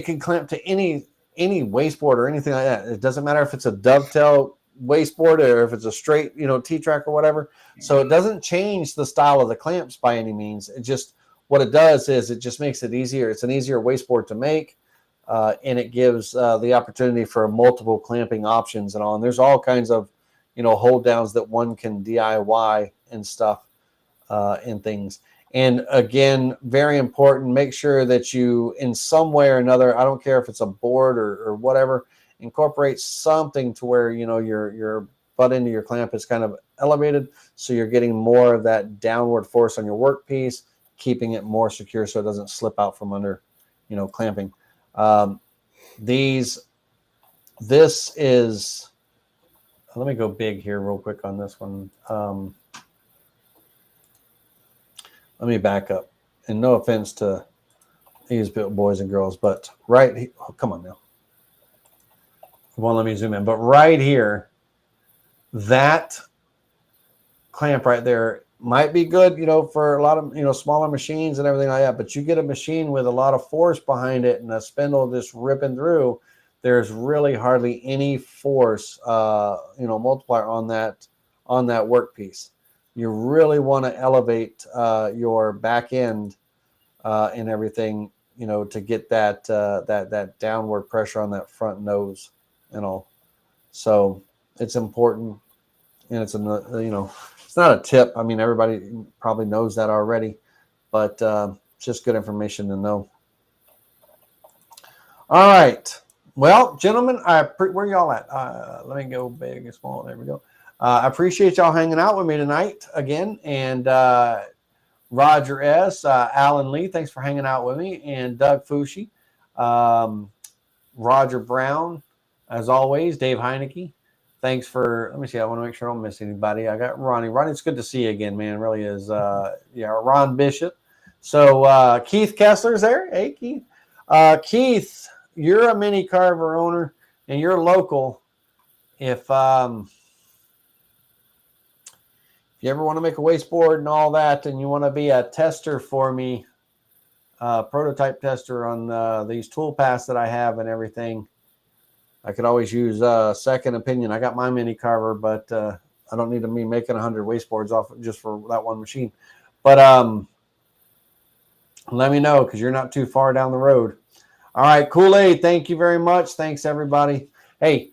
can clamp to any wasteboard or anything like that. It doesn't matter if it's a dovetail wasteboard or if it's a straight, you know, T-track or whatever. So it doesn't change the style of the clamps by any means. It just, what it does is it just makes it easier. It's an easier wasteboard to make. And it gives the opportunity for multiple clamping options and all. And there's all kinds of, you know, hold downs that one can DIY and stuff and things. And again, very important, make sure that you, in some way or another, I don't care if it's a board or whatever, incorporate something to where, you know, your butt into your clamp is kind of elevated, so you're getting more of that downward force on your workpiece, keeping it more secure so it doesn't slip out from under, you know, clamping. This is, let me go big here real quick on this one. Let me back up, and no offense to these boys and girls, but come on now. Well, let me zoom in, but right here, that clamp right there might be good, you know, for a lot of, you know, smaller machines and everything like that. But you get a machine with a lot of force behind it and a spindle just ripping through, there's really hardly any force, you know, multiplier on that workpiece. You really want to elevate your back end and everything, you know, to get that that downward pressure on that front nose and all. So it's important, and it's you know, it's not a tip. I mean, everybody probably knows that already, but it's just good information to know. All right. Well, gentlemen, where y'all at? Let me go big and small. There we go. I appreciate y'all hanging out with me tonight again. And Roger S., Alan Lee, thanks for hanging out with me. And Doug Fushi, Roger Brown, as always, Dave Heineke. Thanks for, let me see, I want to make sure I don't miss anybody. I got Ronnie. Ronnie, it's good to see you again, man. It really is. Yeah, Ron Bishop. So Keith Kessler's there. Hey, Keith. Keith, you're a Mini Carver owner, and you're local. If you ever want to make a wasteboard and all that, and you want to be a tester for me, prototype tester on these tool paths that I have and everything, I could always use a second opinion. I got my Mini Carver, but I don't need to be making 100 wasteboards off just for that one machine. But let me know, because you're not too far down the road. All right, Kool-Aid, thank you very much. Thanks, everybody. Hey,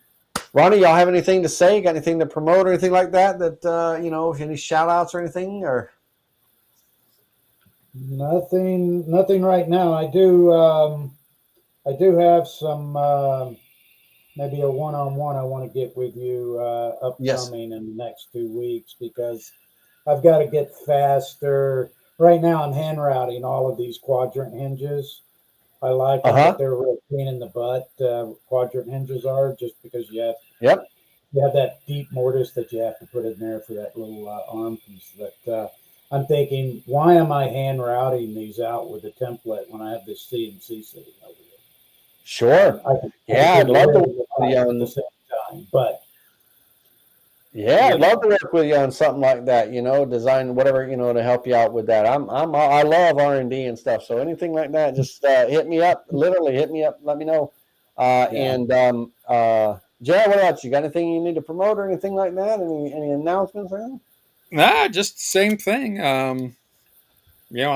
Ronnie, y'all have anything to say? Got anything to promote or anything like that? That you know, any shout outs or anything? Or nothing right now. I do have some maybe a one-on-one I want to get with you upcoming in the next 2 weeks, because I've got to get faster. Right now I'm hand routing all of these quadrant hinges. I like it, but they're real pain in the butt. Quadrant hinges are, just because you have that deep mortise that you have to put in there for that little arm piece. But I'm thinking, why am I hand routing these out with a template when I have this CNC sitting over here? Sure. I'd love to work with you on the same time, but I'd love to work with you on something like that. You know, design whatever, you know, to help you out with that. I love R&D and stuff. So anything like that, just hit me up. Literally hit me up. Let me know. And Jared, what about you? Got anything you need to promote or anything like that? Any announcements or anything? Nah, just the same thing. I'll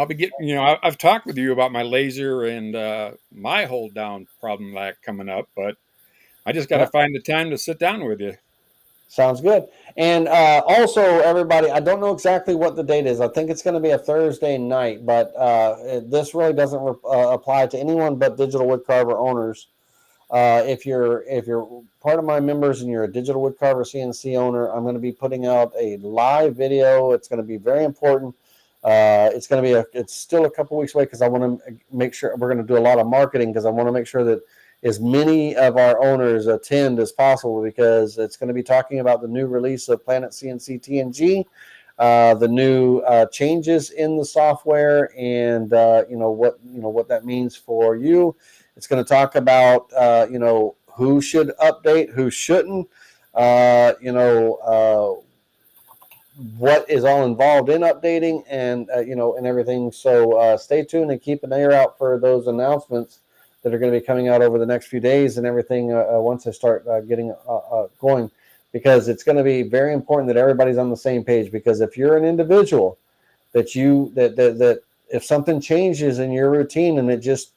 be getting. I've talked with you about my laser and my hold down problem that coming up, but I just got to Yeah. find the time to sit down with you. Sounds good. And also, everybody, I don't know exactly what the date is. I think it's going to be a Thursday night, but this really doesn't apply to anyone but digital woodcarver owners. If you're part of my members and you're a digital woodcarver CNC owner, I'm going to be putting out a live video. It's going to be very important. It's still a couple weeks away because I want to make sure we're going to do a lot of marketing because I want to make sure that as many of our owners attend as possible because it's going to be talking about the new release of Planet CNC TNG, the new changes in the software, and what that means for you. It's going to talk about who should update, who shouldn't, what is all involved in updating, and and everything. So stay tuned and keep an ear out for those announcements that are going to be coming out over the next few days and everything once I start getting going, because it's going to be very important that everybody's on the same page. Because if you're an individual that if something changes in your routine and it's just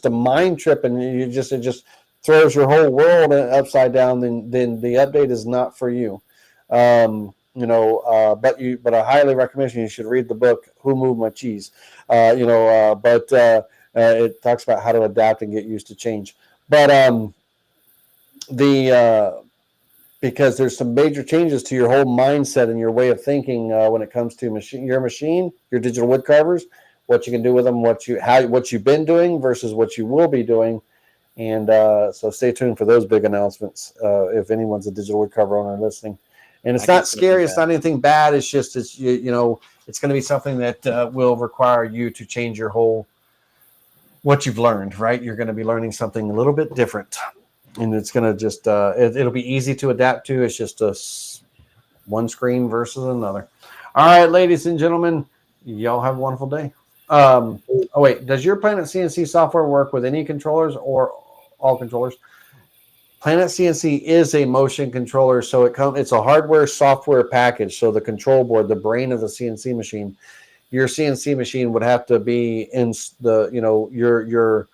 a mind trip and it just throws your whole world upside down, then the update is not for you. But I highly recommend you should read the book "Who Moved My Cheese." It talks about how to adapt and get used to change. But because there's some major changes to your whole mindset and your way of thinking when it comes to your digital wood carvers, what you can do with them, what you've been doing versus what you will be doing. And so stay tuned for those big announcements if anyone's a digital wood carver owner listening. And it's not scary. It's not anything bad. It's just it's going to be something that will require you to change your whole what you've learned. Right? You're going to be learning something a little bit different, and it's going to just it'll be easy to adapt to. It's just one screen versus another. All right, ladies and gentlemen, y'all have a wonderful day. Does your Planet CNC software work with any controllers or all controllers? Planet CNC is a motion controller, so it's a hardware software package. So the control board, the brain of the CNC machine, your CNC machine would have to be in the your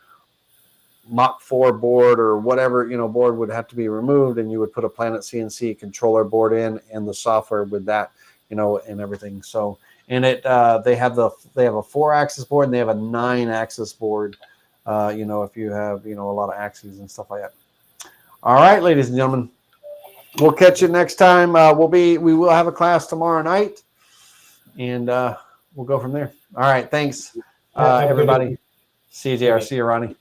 Mach 4 board or whatever board would have to be removed, and you would put a Planet CNC controller board in and the software with that and everything. So and they have a 4-axis board and they have a 9-axis board. If you have a lot of axes and stuff like that. All right, ladies and gentlemen, we'll catch you next time. We will have a class tomorrow night, and we'll go from there. All right, thanks, everybody. See you, JR. See you, Ronnie.